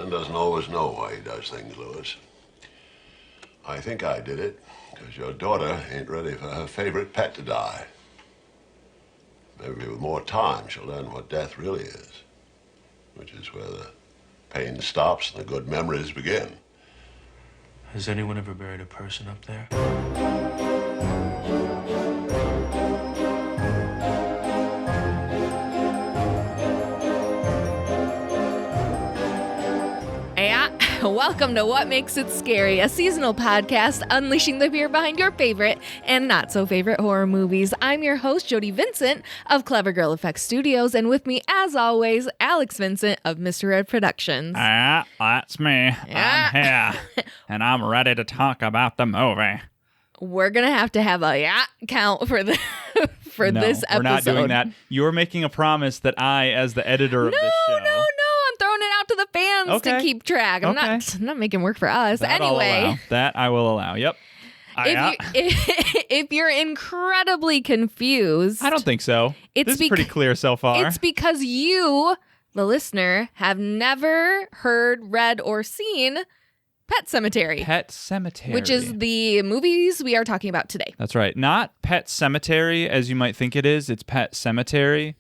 man doesn't always know why he does things, Louis. I think I did it because your daughter ain't ready for her favorite pet to die. Maybe with more time, she'll learn what death really is, which is where the pain stops and the good memories begin. Has anyone ever buried a person up there? Welcome to What Makes It Scary, a seasonal podcast unleashing the fear behind your favorite and not so favorite horror movies. I'm your host, Jody Vincent of Clever Girl Effects Studios, and with me, as always, Alex Vincent of Mr. Red Productions. That's me. I'm here, and I'm ready to talk about the movie. We're gonna have to have a count for the for this episode. We're not doing that. You're making a promise that I, as the editor of this show, No, I'm throwing it out to the fans to keep track. I'm not making work for us. That I will allow. Yep. If you're incredibly confused, I don't think so. This is pretty clear so far. It's because you, the listener, have never heard, read, or seen Pet Sematary. Pet Sematary. Which is the movies we are talking about today. That's right. Not Pet Sematary, as you might think it is. It's Pet Sematary.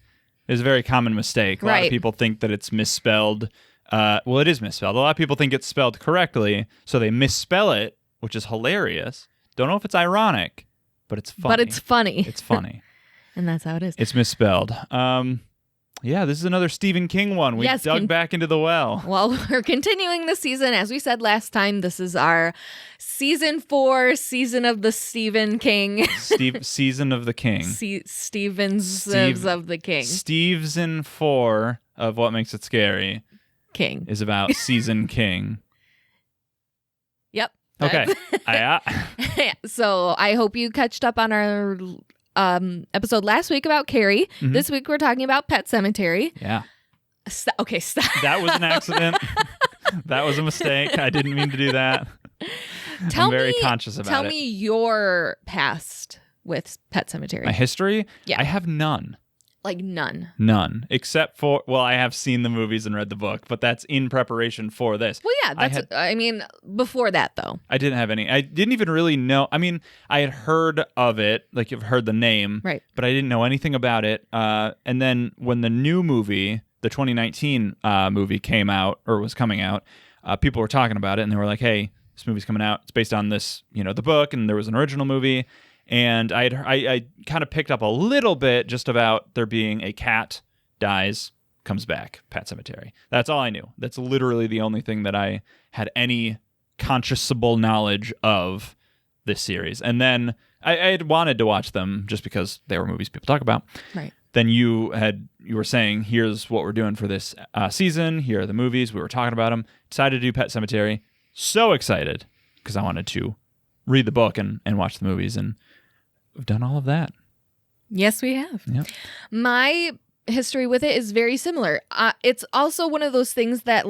It's a very common mistake. A lot of people think that it's misspelled. Well, it is misspelled. A lot of people think it's spelled correctly, so they misspell it, which is hilarious. Don't know if it's ironic, but it's funny. But it's funny. It's funny. And that's how it is. It's misspelled. Yeah, this is another Stephen King one. We dug back into the well. Well, we're continuing the season. As we said last time, this is our season 4, season of the Stephen King. Season of the King. Stevens of the King. Season 4 of What Makes It Scary King is about season King. Yep. Okay. So I hope you catched up on our episode last week about Carrie. Mm-hmm. This week we're talking about Pet Sematary. Yeah. Stop. That was an accident. That was a mistake. I didn't mean to do that. I'm very conscious about it. Tell me your past with Pet Sematary. My history? Yeah. I have none. Like none. None. Except for, well, I have seen the movies and read the book, but that's in preparation for this. Well, yeah, I mean, before that, though. I didn't have any. I didn't even really know. I mean, I had heard of it, like you've heard the name, right? But I didn't know anything about it. And then when the new movie, the 2019 movie came out, or was coming out, people were talking about it, and they were like, hey, this movie's coming out. It's based on this, the book, and there was an original movie. And I kind of picked up a little bit just about there being a cat dies, comes back, Pet Sematary. That's all I knew. That's literally the only thing that I had any conscionable knowledge of this series. And then I had wanted to watch them just because they were movies people talk about. Right. Then you were saying, here's what we're doing for this season. Here are the movies. We were talking about them. Decided to do Pet Sematary. So excited because I wanted to read the book and watch the movies, and we've done all of that. Yes, we have. Yep. My history with it is very similar. It's also one of those things that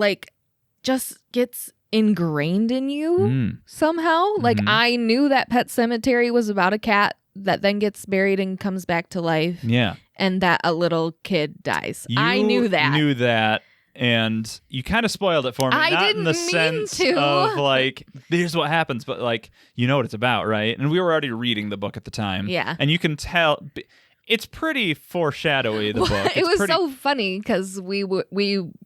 just gets ingrained in you somehow. Mm-hmm. Like I knew that Pet Sematary was about a cat that then gets buried and comes back to life. Yeah. And that a little kid dies. I knew that. Knew that. And you kind of spoiled it for me. Not in the sense of here's what happens, but you know what it's about, right? And we were already reading the book at the time. Yeah. And you can tell it's pretty foreshadowy, the book. It was so funny because we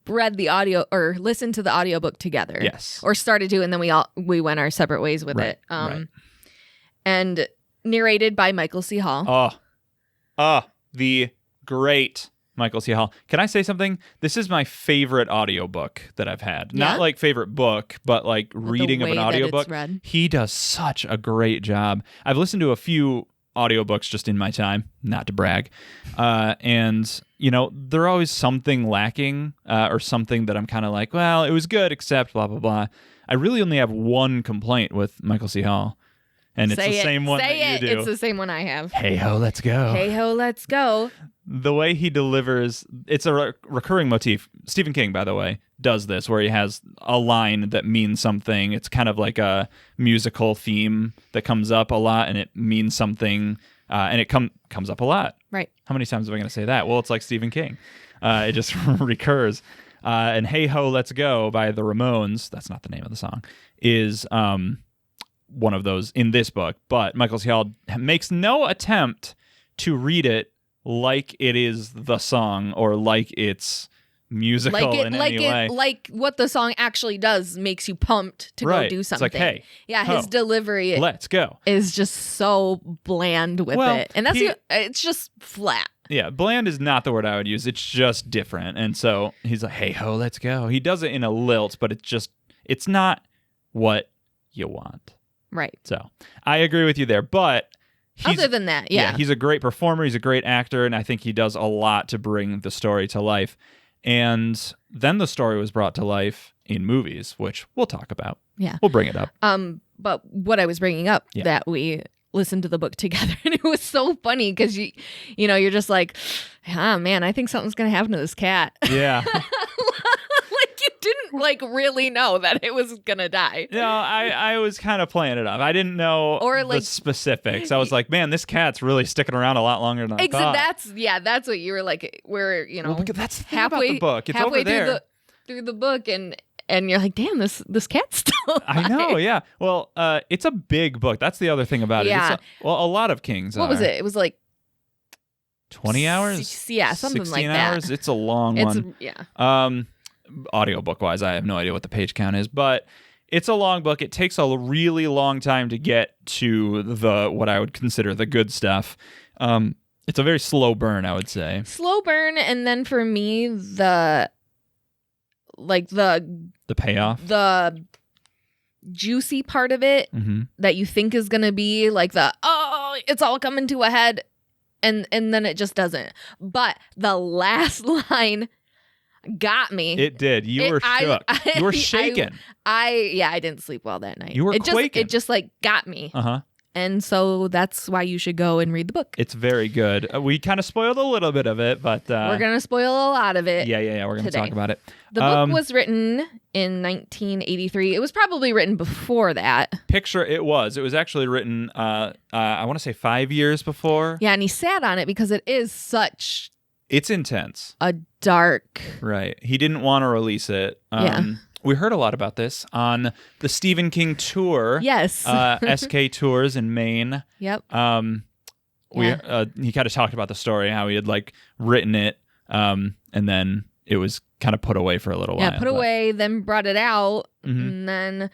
read the audio or listened to the audiobook together. Yes. Or started to, and then we went our separate ways with it. Right. And narrated by Michael C. Hall. The great Michael C. Hall. Can I say something? This is my favorite audiobook that I've had. Yeah? Not favorite book, but reading of an audiobook. He does such a great job. I've listened to a few audiobooks just in my time, not to brag. And, there are always something lacking or something that I'm kind of well, it was good, except blah, blah, blah. I really only have one complaint with Michael C. Hall. And it's the same one that you do. It's the same one I have. Hey ho, let's go. Hey ho, let's go. The way he delivers, it's a recurring motif. Stephen King, by the way, does this where he has a line that means something. It's kind of like a musical theme that comes up a lot, and it means something, and it comes up a lot. Right. How many times am I going to say that? Well, it's like Stephen King. It just recurs. And Hey Ho, Let's Go by the Ramones, that's not the name of the song, is one of those in this book. But Michael C. Hall makes no attempt to read it like it is the song or like it's musical in any way. Like what the song actually does makes you pumped to go do something. It's like, hey, yeah, his delivery let's go is just so bland with it. And it's just flat. Yeah, bland is not the word I would use. It's just different. And so he's like, hey ho, let's go. He does it in a lilt, but it's not what you want. Right. So I agree with you there. But other than that, yeah. He's a great performer. He's a great actor. And I think he does a lot to bring the story to life. And then the story was brought to life in movies, which we'll talk about. Yeah. We'll bring it up. But what I was bringing up, that we listened to the book together, and it was so funny because you're just like, ah, man, I think something's going to happen to this cat. Yeah. Like you didn't really know that it was going to die. No, I was kind of playing it up. I didn't know the specifics. I was like, man, this cat's really sticking around a lot longer than I thought. That's what you were like, where, that's the thing about the book. It's over there. Through the book, and you're like, damn, this cat's still alive. I know, yeah. Well, it's a big book. That's the other thing about it. Yeah. A lot of Kings What was it? It was like 20 hours? Yeah, something like that. 16 hours? It's a long one. Yeah. Audiobook wise, I have no idea what the page count is, but it's a long book. It takes a really long time to get to what I would consider the good stuff. It's a very slow burn, I would say. Slow burn, and then for me, the payoff, the juicy part of it that you think is going to be like it's all coming to a head, and then it just doesn't. But the last line got me. It did. You were shook. You were shaken. I didn't sleep well that night. You were quaking. It just got me. Uh-huh. And so that's why you should go and read the book. It's very good. We kind of spoiled a little bit of it, but we're going to spoil a lot of it. Yeah. We're going to talk about it. The book was written in 1983. It was probably written before that. It was actually written, I want to say 5 years before. Yeah, and he sat on it because it is such... It's intense. A dark... Right. He didn't want to release it. We heard a lot about this on the Stephen King tour. Yes. SK Tours in Maine. Yep. He kind of talked about the story, how he had written it, and then it was kind of put away for a little while. Yeah, put away, then brought it out, and then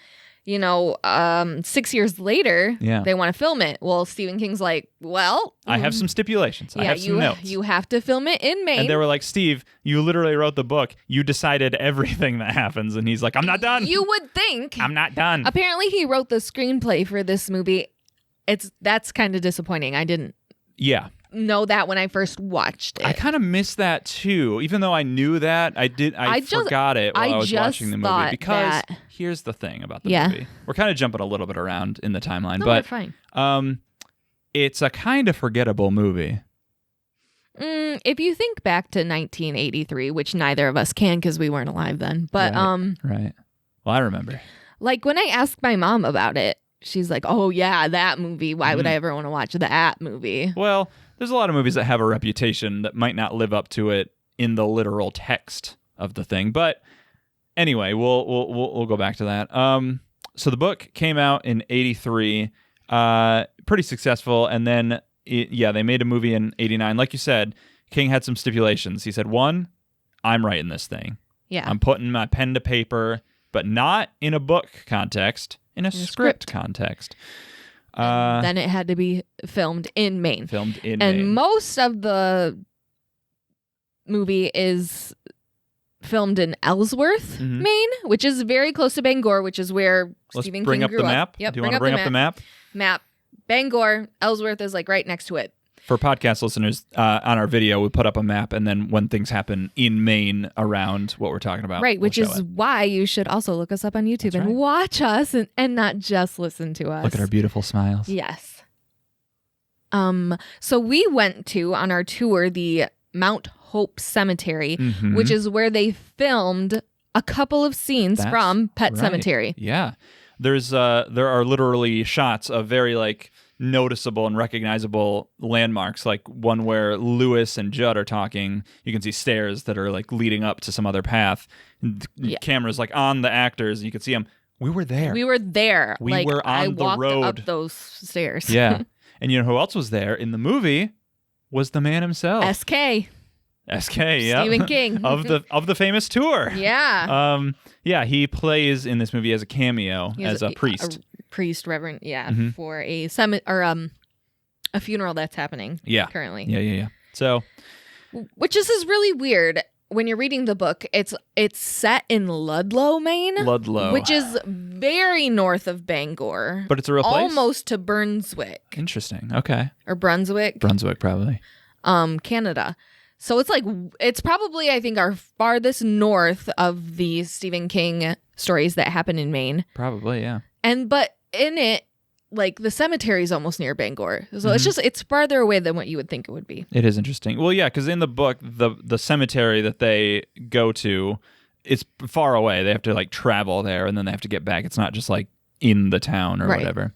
6 years later, they want to film it. Well, Stephen King's like, well... I have some stipulations. I have some notes. You have to film it in Maine. And they were like, Steve, you literally wrote the book. You decided everything that happens. And he's like, I'm not done. You would think. I'm not done. Apparently, he wrote the screenplay for this movie. That's kind of disappointing. I didn't know that when I first watched it. I kind of missed that too. Even though I knew that, I forgot it while I was watching the movie. Because here's the thing about the movie. We're kind of jumping a little bit around in the timeline. No, we're fine. It's a kind of forgettable movie. If you think back to 1983, which neither of us can because we weren't alive then. But Right. Well, I remember. When I asked my mom about it, she's like, oh yeah, that movie. Why would I ever want to watch that movie? Well, there's a lot of movies that have a reputation that might not live up to it in the literal text of the thing. But anyway, we'll go back to that. So the book came out in 83, pretty successful. And then, they made a movie in 89. Like you said, King had some stipulations. He said, one, I'm writing this thing. Yeah. I'm putting my pen to paper, but not in a book context, in a script context. Then it had to be filmed in Maine. Maine. And most of the movie is filmed in Ellsworth, Maine, which is very close to Bangor, which is where Stephen King grew up. Bring up the map? Yep, Do you want to bring up the map? Map. Bangor, Ellsworth is right next to it. For podcast listeners, on our video, we put up a map, and then when things happen in Maine around what we're talking about. Right, which is why you should also look us up on YouTube and watch us and not just listen to us. Look at our beautiful smiles. Yes. So we went to, on our tour, the Mount Hope Cemetery, which is where they filmed a couple of scenes from Pet Sematary. Yeah. There are literally shots of very noticeable and recognizable landmarks, like one where Lewis and Judd are talking. You can see stairs that are like leading up to some other path. The camera's like on the actors, and you can see them. We were there. We were there. We like, were on I the walked road. up those stairs. Yeah. And you know who else was there in the movie? Was the man himself. SK. Yeah. Stephen King. of the famous tour. Yeah. Yeah, he plays in this movie as a cameo, He as was a priest. Priest, reverend, for a a funeral that's happening currently. Yeah. So, which is really weird. When you're reading the book, it's set in Ludlow, Maine. Ludlow. Which is very north of Bangor. But it's a real place? Almost to Brunswick. Interesting. Okay. Or Brunswick. Brunswick, probably. Canada. So it's probably, I think, our farthest north of the Stephen King stories that happen in Maine. Probably, yeah. But in it, like, the cemetery is almost near Bangor. So it's farther away than what you would think it would be. It is interesting. Well, yeah, because in the book, the cemetery that they go to, it's far away. They have to, like, travel there, and then they have to get back. It's not just, like, in the town or whatever.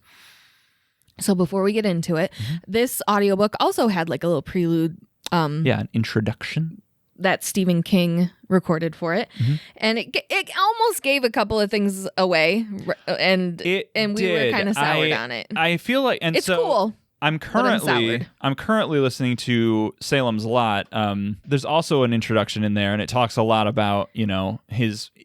So before we get into it, this audiobook also had, like, a little prelude. An introduction. That Stephen King recorded for it, and it almost gave a couple of things away, and we were kind of soured on it. I feel like, and it's so cool. I'm currently listening to Salem's Lot. There's also an introduction in there, and it talks a lot about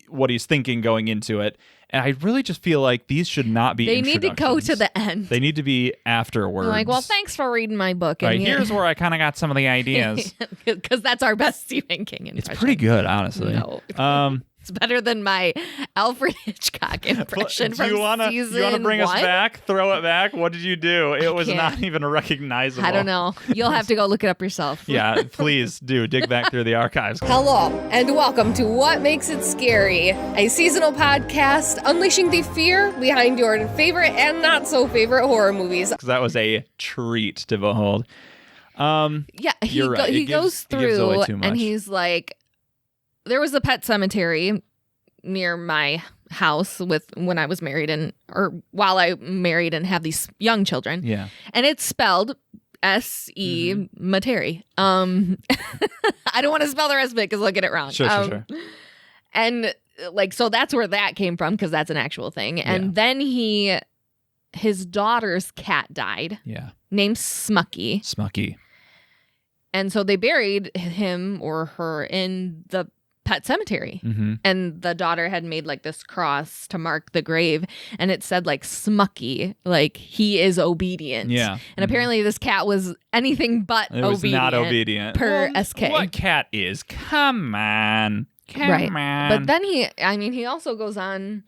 what he's thinking going into it. And I really just feel like these should not be They need to go to the end. They need to be afterwards. I'm like, well, thanks for reading my book. And here's where I kind of got some of the ideas. Because that's our best Stephen King impression. It's pretty good, honestly. No. It's better than my Alfred Hitchcock impression from season you want to bring 1? us back? Throw it back? What did you do? It was not even recognizable. I don't know. You'll have to go look it up yourself. Yeah, please do. Dig back through the archives. Hello, and welcome to What Makes It Scary, a seasonal podcast unleashing the fear behind your favorite and not so favorite horror movies. Because that was a treat to behold. He goes through and he's like, there was a pet cemetery near my house when I was married while I married and have these young children. Yeah. And it's spelled S-E Matary. I don't want to spell the rest of it because I'll get it wrong. Sure. And so that's where that came from, because that's an actual thing. And then his daughter's cat died. Yeah. Named Smucky. And so they buried him or her in the Pet Sematary. And the daughter had made like this cross to mark the grave, and it said like Smucky, like he is obedient. Yeah. And apparently this cat was anything but obedient. It was not obedient. Per SK. What cat is? Come on. But then he also goes on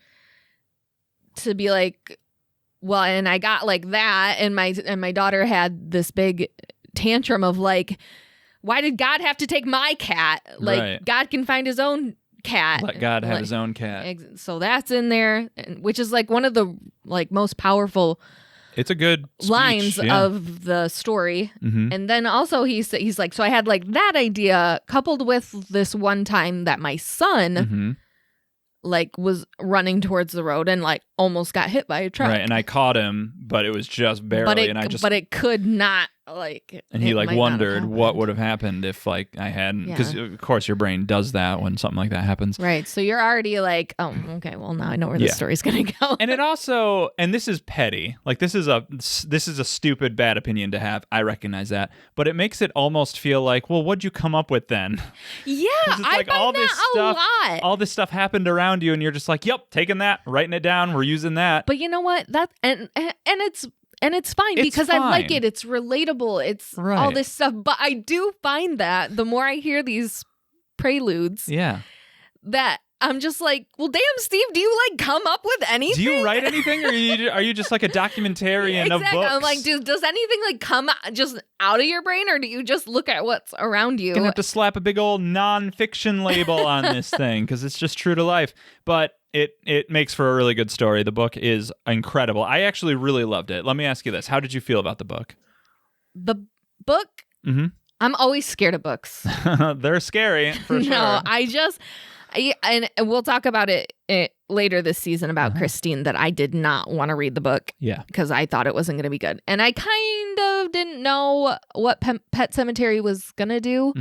to be like, well, and I got like that, and my daughter had this big tantrum of like, why did God have to take my cat? Like, God can find his own cat. Let God have his own cat. So that's in there, which is like one of the like most powerful. It's a good speech, lines of the story. And then also he's like, so I had like that idea coupled with this one time that my son like was running towards the road and like almost got hit by a truck. Right, and I caught him, but it was just barely, but it could not like. And he like wondered what would have happened if like I hadn't, because of course your brain does that when something like that happens. Right, so you're already like, oh, okay, well now I know where this story's gonna go. And it also, and this is petty, like this is a stupid bad opinion to have. I recognize that, but it makes it almost feel like, well, what'd you come up with then? Yeah, I find all this stuff, a lot. All this stuff happened around you, and you're just like, yep, taking that, writing it down, we're using that. But you know what? It's fine because I like it. It's relatable. It's all this stuff. But I do find that the more I hear these preludes, that I'm just like, well, damn, Steve, do you like come up with anything? Do you write anything, or are you just like a documentarian of books? I'm like, does anything like come just out of your brain, or do you just look at what's around you? You're gonna have to slap a big old nonfiction label on this thing because it's just true to life. But it makes for a really good story. The book is incredible. I actually really loved it. Let me ask you this: how did you feel about the book? The book? I'm always scared of books. They're scary for sure. No, And we'll talk about it later this season about Christine, that I did not want to read the book. Yeah. Because I thought it wasn't going to be good. And I kind of didn't know what Pet Sematary was going to do.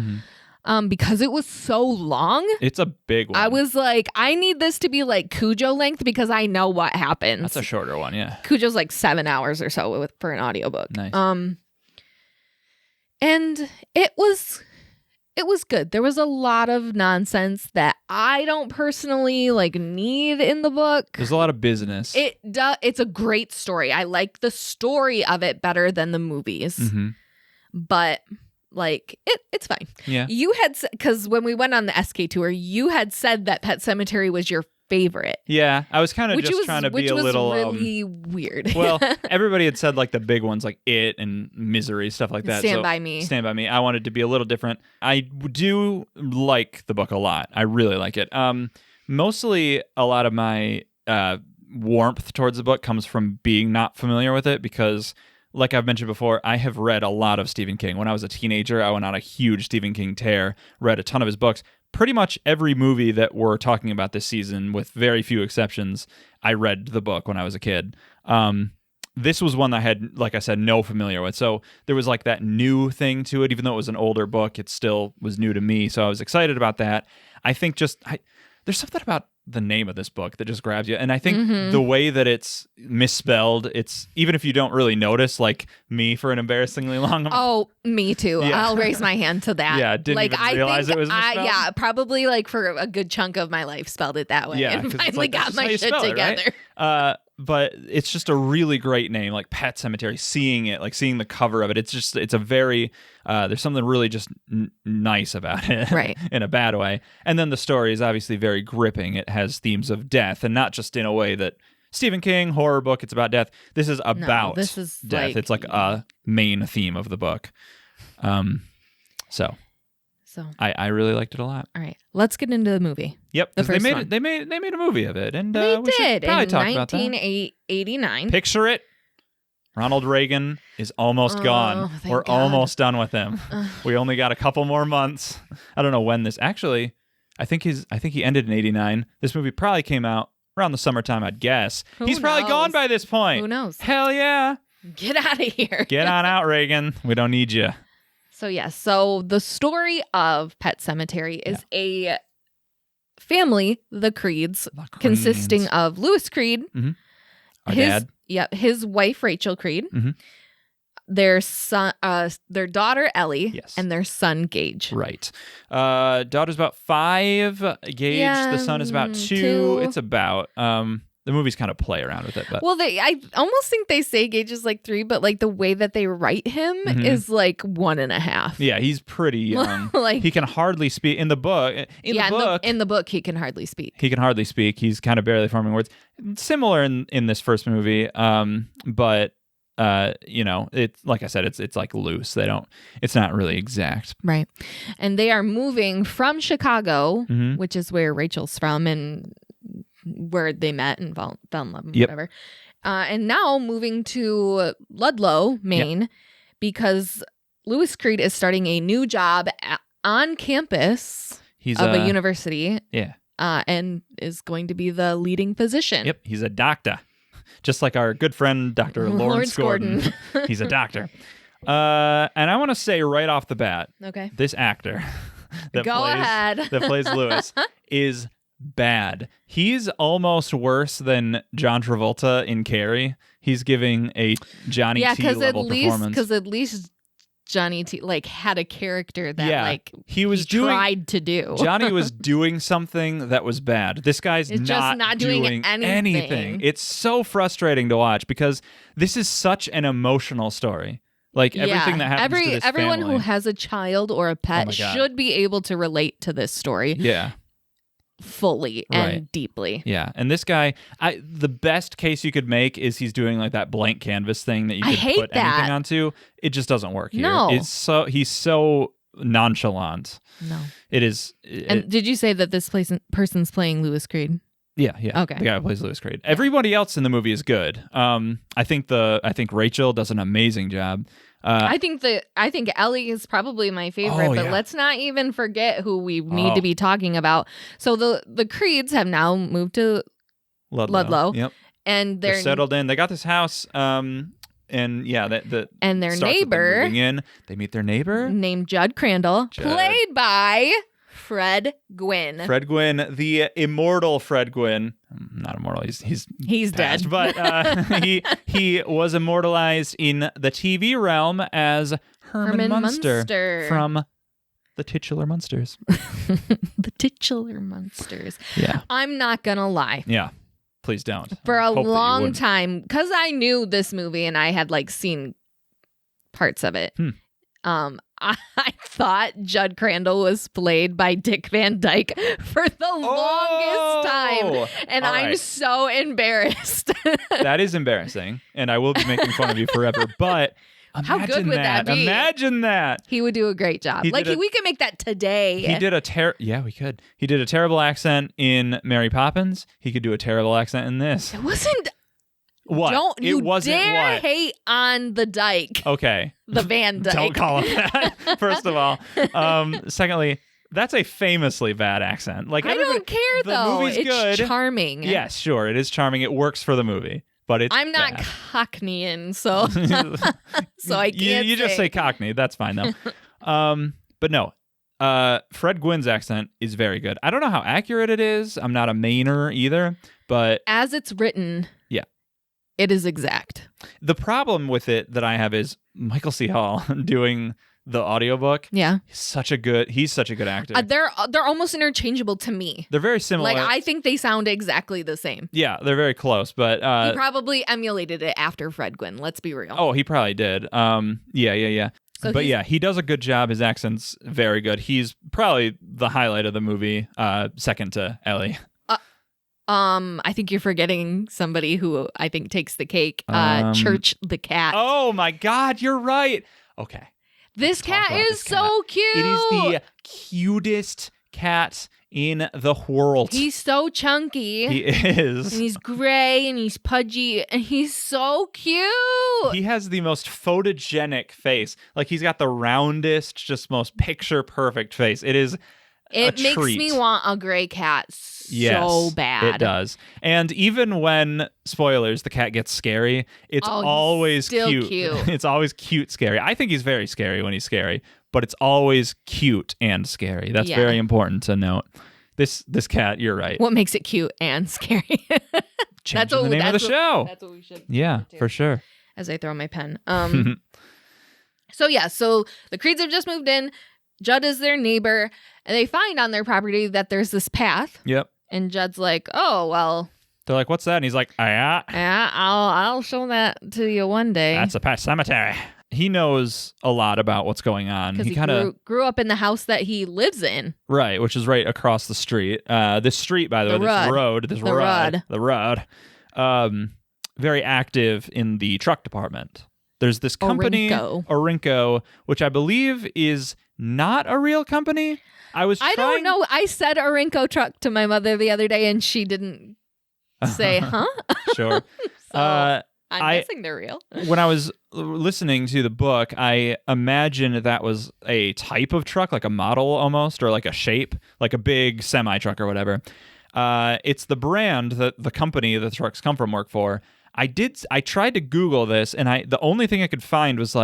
Because it was so long. It's a big one. I was like, I need this to be like Cujo length because I know what happens. That's a shorter one, yeah. Cujo's like 7 hours or so for an audiobook. Nice. And it was good. There was a lot of nonsense that I don't personally like need in the book. There's a lot of business. It's a great story. I like the story of it better than the movies. But like it's fine. Yeah. You had, because when we went on the SK tour, you had said that Pet Sematary was your favorite. Yeah, I was kind of just trying to be a little really weird. Well, everybody had said like the big ones like It and Misery, stuff like that. Stand By Me. Stand By Me. I wanted to be a little different. I do like the book a lot. I really like it. Mostly a lot of my warmth towards the book comes from being not familiar with it because, like I've mentioned before, I have read a lot of Stephen King. When I was a teenager, I went on a huge Stephen King tear, read a ton of his books. Pretty much every movie that we're talking about this season, with very few exceptions, I read the book when I was a kid. This was one that I had, like I said, no familiar with. So there was like that new thing to it. Even though it was an older book, it still was new to me. So I was excited about that. I think there's something about the name of this book that just grabs you. And I think the way that it's misspelled, it's even if you don't really notice, like me for an embarrassingly long. Oh, me too. Yeah. I'll raise my hand to that. Yeah, didn't like, even realize it was misspelled. Yeah, probably like for a good chunk of my life spelled it that way. Yeah, and 'cause it's finally like, got that's how my you shit spell it, together. right? But it's just a really great name, like Pet Sematary. Seeing it, like seeing the cover of it, it's a very there's something really just nice about it, right? In a bad way. And then the story is obviously very gripping. It has themes of death, and not just in a way that Stephen King horror book. It's about death. This is about this is death. It's like a main theme of the book. So I really liked it a lot. All right, let's get into the movie. Yep, the first they one. made a movie of it, and they we did should probably in talk about that. 1989. Picture it. Ronald Reagan is almost gone. Thank We're God. almost done with him. We only got a couple more months. I don't know when this actually. I think he ended in 89. This movie probably came out around the summertime, I'd guess. He's probably knows? gone by this point. Who knows? Hell yeah. Get out of here. Get on out, Reagan. We don't need you. So the story of Pet Sematary is a family, the Creeds, consisting of Louis Creed, Our dad. Yep, his wife Rachel Creed, their son, their daughter Ellie, and their son Gage. Right. Daughter's about 5. Gage, the son is about 2. It's about the movies kind of play around with it, but I almost think they say Gage is like 3, but like the way that they write him is like 1.5. Yeah, he's pretty young. Like, he can hardly speak in the book. In the book, he can hardly speak. He can hardly speak. He's kind of barely forming words. Similar in this first movie, but it's like I said, it's like loose. It's not really exact. Right. And they are moving from Chicago, which is where Rachel's from and where they met and fell in love and whatever. And now moving to Ludlow, Maine, because Louis Creed is starting a new job on campus of a university. Yeah. And is going to be the leading physician. Yep. He's a doctor. Just like our good friend, Dr. Lawrence Gordon. He's a doctor. And I want to say right off the bat, this actor that plays Lewis is bad. He's almost worse than John Travolta in Carrie. He's giving a Johnny T level performance. Because at least Johnny T had a character that he tried to do. Johnny was doing something that was bad. This guy's not doing anything. It's so frustrating to watch because this is such an emotional story. Like everything that happens to this everyone family. who has a child or a pet should be able to relate to this story. Yeah. Fully and deeply. Yeah. And this guy, the best case you could make is he's doing like that blank canvas thing that you could put anything onto. It just doesn't work here. No. He's so nonchalant. No. It is. And did you say that this person's playing Louis Creed? Yeah. Okay. The guy who plays Louis Creed. Everybody else in the movie is good. I think Rachel does an amazing job. I think Ellie is probably my favorite, but let's not even forget who we need to be talking about. So the Creeds have now moved to Ludlow. Yep. And they're settled in. They got this house. And their neighbor moving in. They meet their neighbor named Judd Crandall, played by Fred Gwynn. Fred Gwynn, the immortal Fred Gwynn. Not immortal. He's dead. But he was immortalized in the TV realm as Herman Munster from the titular Munsters. The titular Munsters. Yeah. I'm not gonna lie. Yeah. Please don't. For a long time, because I knew this movie and I had seen parts of it. I thought Judd Crandall was played by Dick Van Dyke for the longest time. And I'm so embarrassed. That is embarrassing. And I will be making fun of you forever. But how good would that be? Imagine that. He would do a great job. We could make that today. He did yeah, we could. He did a terrible accent in Mary Poppins. He could do a terrible accent in this. It wasn't. What? Don't you dare what? hate on the Dyke. Okay. The Van Dyke. Don't call him that, first of all. Secondly, that's a famously bad accent. I don't care, though. It's charming. Yes, sure. It is charming. It works for the movie. But I'm not bad. Cockneyan, so I can't You just say Cockney. That's fine, though. But no. Fred Gwynn's accent is very good. I don't know how accurate it is. I'm not a Mainer either, but as it's written, yeah, it is exact. The problem with it that I have is Michael C. Hall doing the audiobook. Yeah. He's such a good actor. They're almost interchangeable to me. They're very similar. I think they sound exactly the same. Yeah, they're very close, but he probably emulated it after Fred Gwynn, let's be real. Oh, he probably did. Yeah. So but yeah, he does a good job. His accent's very good. He's probably the highlight of the movie, second to Ellie. I think you're forgetting somebody who I think takes the cake. Church the cat. Oh my God, you're right. Okay. This cat is so cute. It is the cutest cat in the world. He's so chunky. He is. And he's gray and he's pudgy and he's so cute. He has the most photogenic face. He's got the roundest, just most picture perfect face. It is It makes me want a gray cat so bad. It does. And even when, spoilers, the cat gets scary, it's always cute. It's always cute scary. I think he's very scary when he's scary, but it's always cute and scary. That's very important to note. This cat, you're right. What makes it cute and scary? That's the name of the show. That's what we should. Yeah, for sure. As I throw my pen. So the Creeds have just moved in. Judd is their neighbor, and they find on their property that there's this path. Yep. And Judd's like, "Oh well." They're like, "What's that?" And he's like, "Yeah, I'll show that to you one day." That's a Pet Sematary. He knows a lot about what's going on. Because he kind of grew up in the house that he lives in. Right, which is right across the street. This street, by the way, the road. Very active in the truck department. There's this company, Orinco, which I believe is not a real company. I don't know. I said Orinco truck to my mother the other day, and she didn't say, huh? Sure. So I'm guessing they're real. When I was listening to the book, I imagined that was a type of truck, like a model almost, or like a shape, like a big semi-truck or whatever. It's the brand that the company the trucks come from work for. I tried to Google this, and the only thing I could find was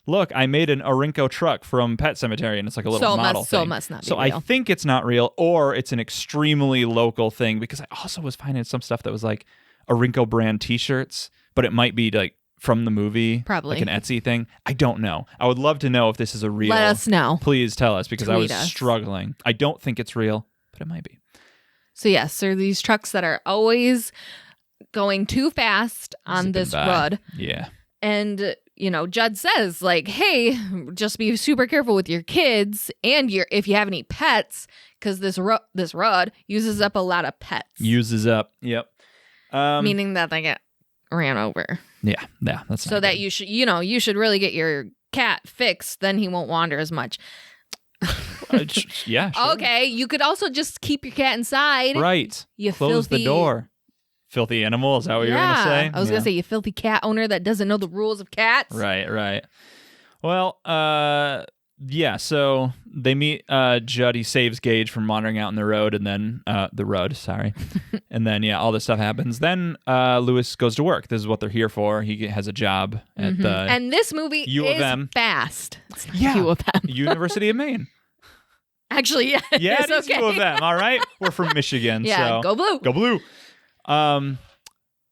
look, I made an Orinco truck from Pet Sematary, and it's like a little model thing. So it must not be real. I think it's not real, or it's an extremely local thing, because I also was finding some stuff that was like Orinco brand t-shirts, but it might be from the movie. Probably. Like an Etsy thing. I don't know. I would love to know if this is a real. Let us know. Please tell us, because Tweet I was struggling. I don't think it's real, but it might be. So yes, there are these trucks that are always going too fast on this road. Yeah. And, Judd says, hey, just be super careful with your kids and if you have any pets, because this road uses up a lot of pets. Yep. Meaning that they get ran over. Yeah, that's so that you should really get your cat fixed, then he won't wander as much. Yeah, sure. Okay, you could also just keep your cat inside. Right. You close the door. Filthy animal, is that what you were going to say? I was going to say, you filthy cat owner that doesn't know the rules of cats. Right. Well, yeah, so they meet Judd. He saves Gage from wandering out in the road, and then and then all this stuff happens. Then Lewis goes to work. This is what they're here for. He has a job at the and this movie U of is M. fast. It's not Yeah, U of M. University of Maine. Actually, yeah, Yeah, it it's is okay. U of M. All right, we're from Michigan. Yeah, so go blue. Go blue.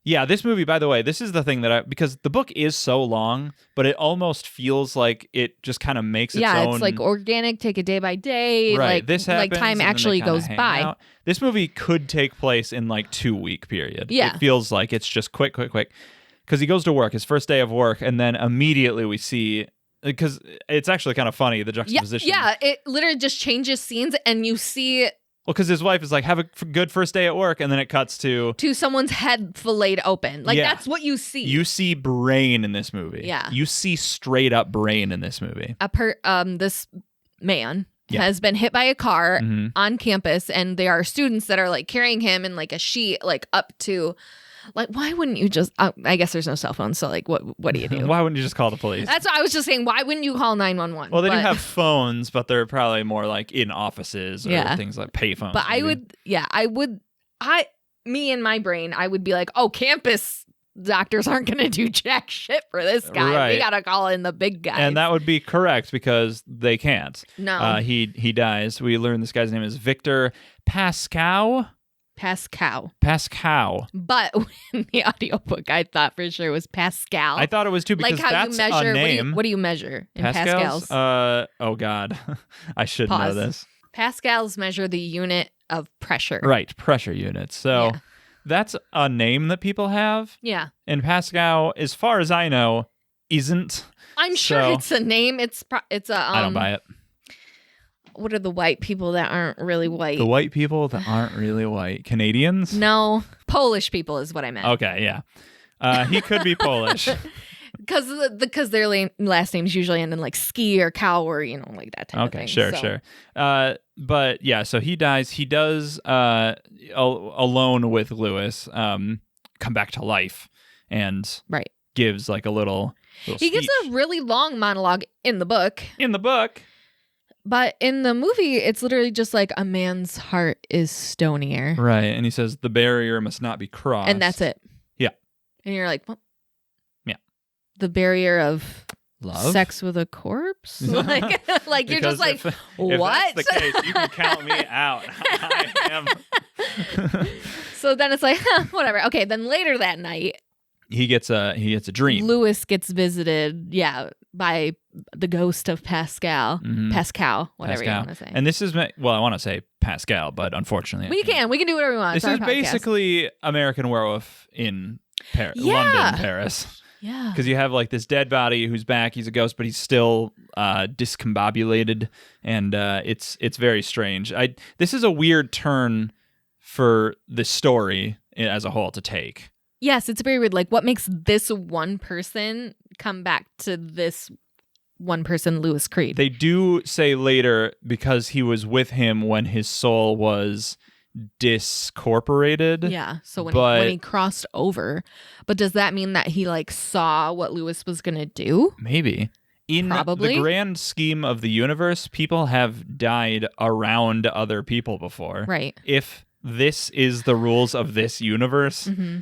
Yeah, this movie, by the way, this is the thing because the book is so long, but it almost feels like it just kind of makes its own. It's like organic, take it day by day. Right, Like, this happens, like time and then actually they kinda goes hang by. out. This movie could take place in like 2-week period. Yeah. It feels like it's just quick. Because he goes to work, his first day of work, and then immediately we see, because it's actually kind of funny, the juxtaposition. Yeah, it literally just changes scenes, and you see Well, because his wife is like, have a good first day at work, and then it cuts to someone's head filleted open. Like, Yeah. that's what you see. you see brain in this movie. Yeah. You see straight up brain in this movie. This man Yeah. has been hit by a car Mhm. on campus, and there are students that are like carrying him in like a sheet, like up to, like, why wouldn't you just? I guess there's no cell phone, so like, what do you do? Why wouldn't you just call the police? That's what I was just saying. Why wouldn't you call 911? Well, they do But- have phones, but they're probably more like in offices or Yeah. things like payphones. But me in my brain, I would be like, oh, campus doctors aren't going to do jack shit for this guy. Right. We got to call in the big guys. And that would be correct because they can't. No. He dies. We learn this guy's name is Victor Pascal. Pascal. But in the audiobook, I thought for sure it was Pascal. I thought it was too because like how that's you measure. a name. What do you measure in Pascal's? pascals? Oh God, I should know Pause. this. Pascals measure the unit of pressure. Right, pressure units. So Yeah. that's a name that people have. Yeah. And Pascal, as far as I know, isn't. I'm sure So- it's a name. It's a. I don't buy it. What are the white people that aren't really white? The white people that aren't really white. Canadians? No, Polish people is what I meant. Okay, yeah. He could be Polish. Because their last names usually end in like ski or cow or like that type of thing. Okay, sure. But yeah, so he dies. He does, alone with Lewis, come back to life and Right. gives like a little He gives speech. a really long monologue in the book, In the book. but in the movie, it's literally just like a man's heart is stonier, Right, and he says the barrier must not be crossed. and that's it. Yeah. And you're like, what? Yeah. The barrier of Love? sex with a corpse? like you're just Because like, if what? that's the case, you can count me out. I am. So then it's like, whatever. Okay, then later that night, He gets a dream. Lewis gets visited, by the ghost of Pascal. Mhm. Pascal, whatever you Pascal. want to say. And this is I want to say Pascal, but unfortunately, we can do whatever we want. This It's is our podcast. basically American Werewolf in Yeah. London, Paris. Yeah. Because you have like this dead body who's back. He's a ghost, but he's still discombobulated, and it's very strange. This is a weird turn for the story as a whole to take. Yes, it's very weird. Like, what makes this one person come back to this one person, Lewis Creed? They do say later because he was with him when his soul was discorporated. Yeah. So when But- he crossed over, but does that mean that he like saw what Lewis was gonna do? Maybe. In Probably. the grand scheme of the universe, people have died around other people before. Right. If this is the rules of this universe, Mm-hmm.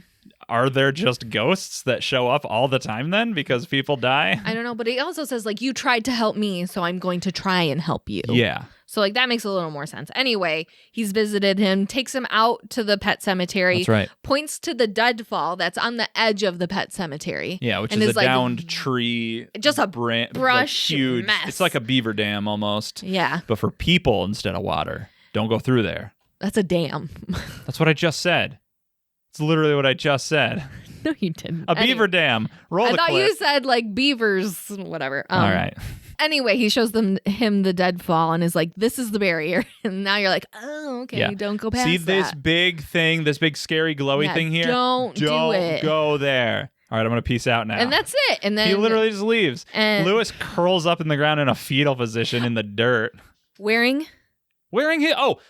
are there just ghosts that show up all the time then because people die? I don't know, but he also says like, you tried to help me, so I'm going to try and help you. Yeah. So like that makes a little more sense. Anyway, he's visited him, takes him out to the pet cemetery. That's right. Points to the deadfall that's on the edge of the pet cemetery. Yeah, which And is a is, like, downed tree. just a brush brush huge. mess. It's like a beaver dam almost, Yeah, but for people instead of water. Don't go through there. that's a dam. That's what I just said. It's literally what I just said. No, you didn't. A beaver dam. Roll I the thought clip. you said like beavers, whatever. All right. Anyway, he shows him the deadfall and is like, "This is the barrier." And now you're like, "Oh, okay, Yeah. don't go past See this that." big thing, this big scary glowy Yeah, thing here? don't do it. go there. All right, I'm going to peace out now. And that's it. And then he literally just leaves. and Lewis curls up in the ground in a fetal position in the dirt. wearing Wearing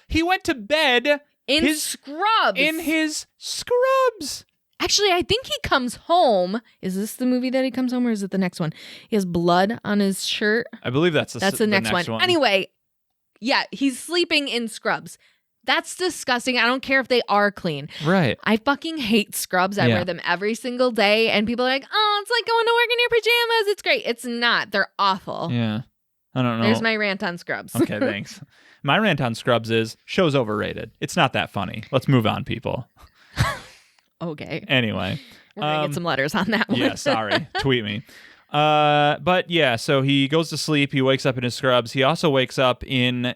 he went to bed in His- scrubs. in his scrubs. Actually, I think he comes home. Is this the movie that he comes home, or is it the next one? He has blood on his shirt. I believe that's the next one. Anyway, yeah, he's sleeping in scrubs. That's disgusting. I don't care if they are clean. Right. I fucking hate scrubs. I wear them every single day. And people are like, oh, it's like going to work in your pajamas. It's great. It's not. They're awful. Yeah. I don't know. There's my rant on scrubs. Okay, thanks. My rant on scrubs is show's overrated. It's not that funny. Let's move on, people. Okay. Anyway. We're going to get some letters on that one. Yeah, sorry. Tweet me. But yeah, so he goes to sleep. He wakes up in his scrubs. He also wakes up in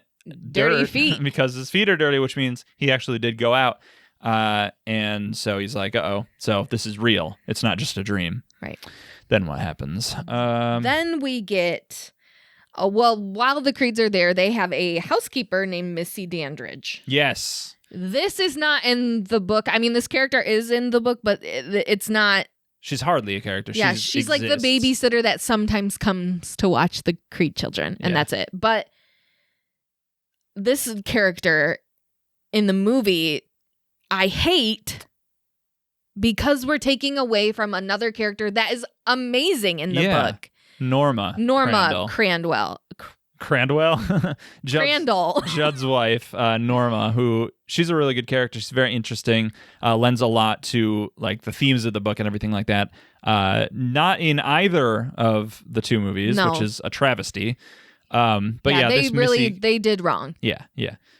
dirty dirt feet because his feet are dirty, which means he actually did go out. And so he's like, uh-oh. So this is real. It's not just a dream. Right. Then what happens? Then we get... while the Creeds are there, they have a housekeeper named Missy Dandridge. Yes. This is not in the book. I mean, this character is in the book, but it's not... She's hardly a character. Yeah, she's like the babysitter that sometimes comes to watch the Creed children, and that's it. But this character in the movie, I hate because we're taking away from another character that is amazing in the book. Norma Crandwell. Judd's wife, Norma, who she's a really good character. She's very interesting, lends a lot to like the themes of the book and everything like that. Not in either of the two movies, which is a travesty. But they did wrong. Yeah.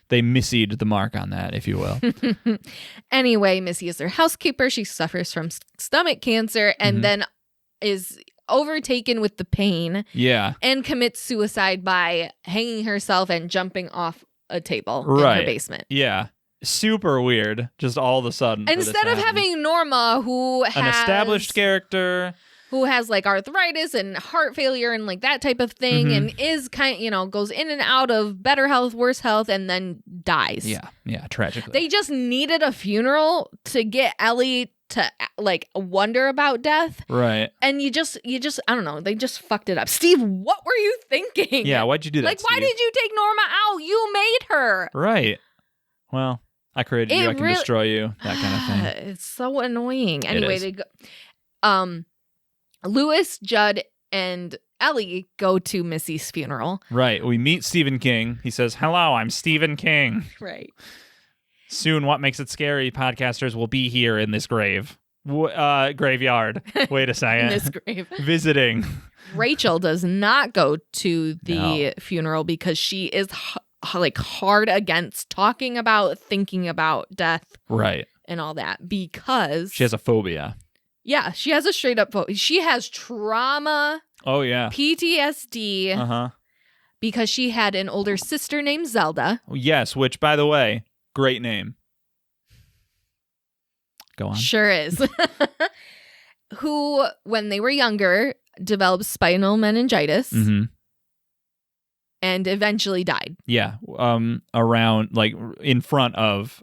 They missied the mark on that, if you will. Anyway, Missy is their housekeeper. She suffers from stomach cancer and then is overtaken with the pain. Yeah. And commits suicide by hanging herself and jumping off a table in her basement. Yeah. Super weird. Just all of a sudden. Instead of having Norma, who has... an established character... who has like arthritis and heart failure and like that type of thing and is goes in and out of better health, worse health, and then dies. Yeah, tragically. They just needed a funeral to get Ellie to like wonder about death. Right. And you just I don't know, they just fucked it up. Steve, what were you thinking? Yeah, why'd you do that, Like, Steve? why did you take Norma out? You made her. Right. Well, I created you, I can destroy you, that kind of thing. It's so annoying. Anyway, they go Lewis, Judd, and Ellie go to Missy's funeral. Right. We meet Stephen King. He says, "Hello, I'm Stephen King." Right. Soon, What Makes It Scary podcasters will be here in this graveyard. Wait a second. This grave. Visiting. Rachel does not go to the funeral because she is like hard against talking about, thinking about death. Right. And all that because... she has a phobia. Yeah, she has a straight up phobia. She has trauma. Oh, yeah. PTSD. Uh-huh. Because she had an older sister named Zelda. Yes, which, by the way, great name. Go on. Sure is. Who, when they were younger, developed spinal meningitis. And eventually died. Yeah. Around, like, in front of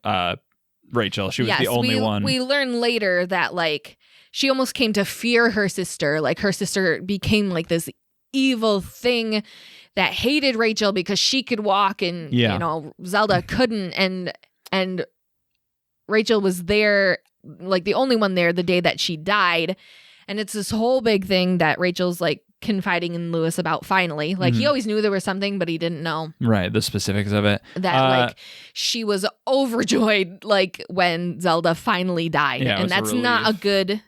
Rachel. She was the only one. We learn later that, like, she almost came to fear her sister. Like, her sister became, like, this evil thing that hated Rachel because she could walk and, Zelda couldn't. And Rachel was there, like, the only one there the day that she died. And it's this whole big thing that Rachel's, like, confiding in Lewis about finally. Like, he always knew there was something, but he didn't know. Right, the specifics of it. That, like, she was overjoyed, like, when Zelda finally died. Yeah, and that's not a good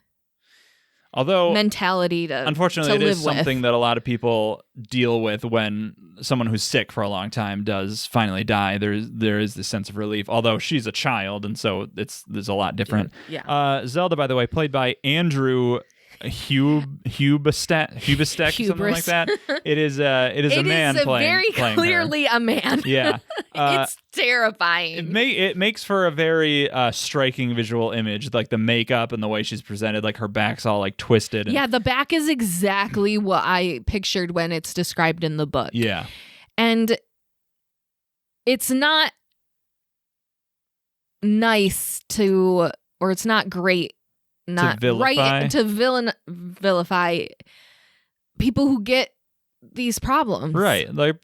mentality to unfortunately, to it is live something with. that a lot of people deal with when someone who's sick for a long time does finally die. There is this sense of relief, although she's a child, and so there's a lot different. Yeah. Zelda, by the way, played by Andrew Hubestek, something like that. It is a man playing. Very clearly her. A man. Yeah, it's terrifying. It makes for a very striking visual image, like the makeup and the way she's presented. Like her back's all like twisted. Yeah, the back is exactly what I pictured when it's described in the book. Yeah, and it's not nice to, or it's not great. Not right to vilify people who get these problems. Right. Like,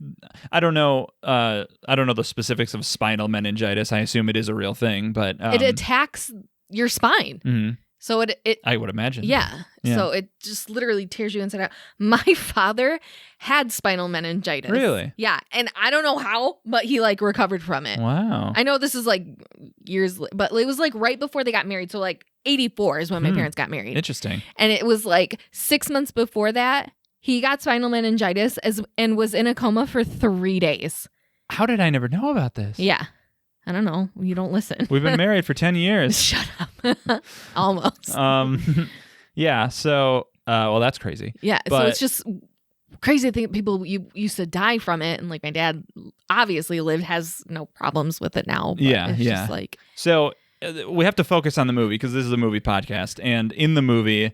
I don't know the specifics of spinal meningitis. I assume it is a real thing, but it attacks your spine. Mm-hmm. So it I would imagine. yeah. Yeah. So it just literally tears you inside out. My father had spinal meningitis. Really? Yeah. And I don't know how, but he like recovered from it. Wow. I know this is like years, but it was like right before they got married. So like 84 is when my parents got married. Interesting. And it was like 6 months before that, he got spinal meningitis and was in a coma for 3 days. How did I never know about this? Yeah. I don't know. You don't listen. We've been married for 10 years. Shut up. Almost. Yeah. So, well, that's crazy. Yeah. So But- it's just crazy to think people used to die from it. And like my dad obviously has no problems with it now. But Yeah, it's yeah. just like, So we have to focus on the movie because this is a movie podcast. And in the movie,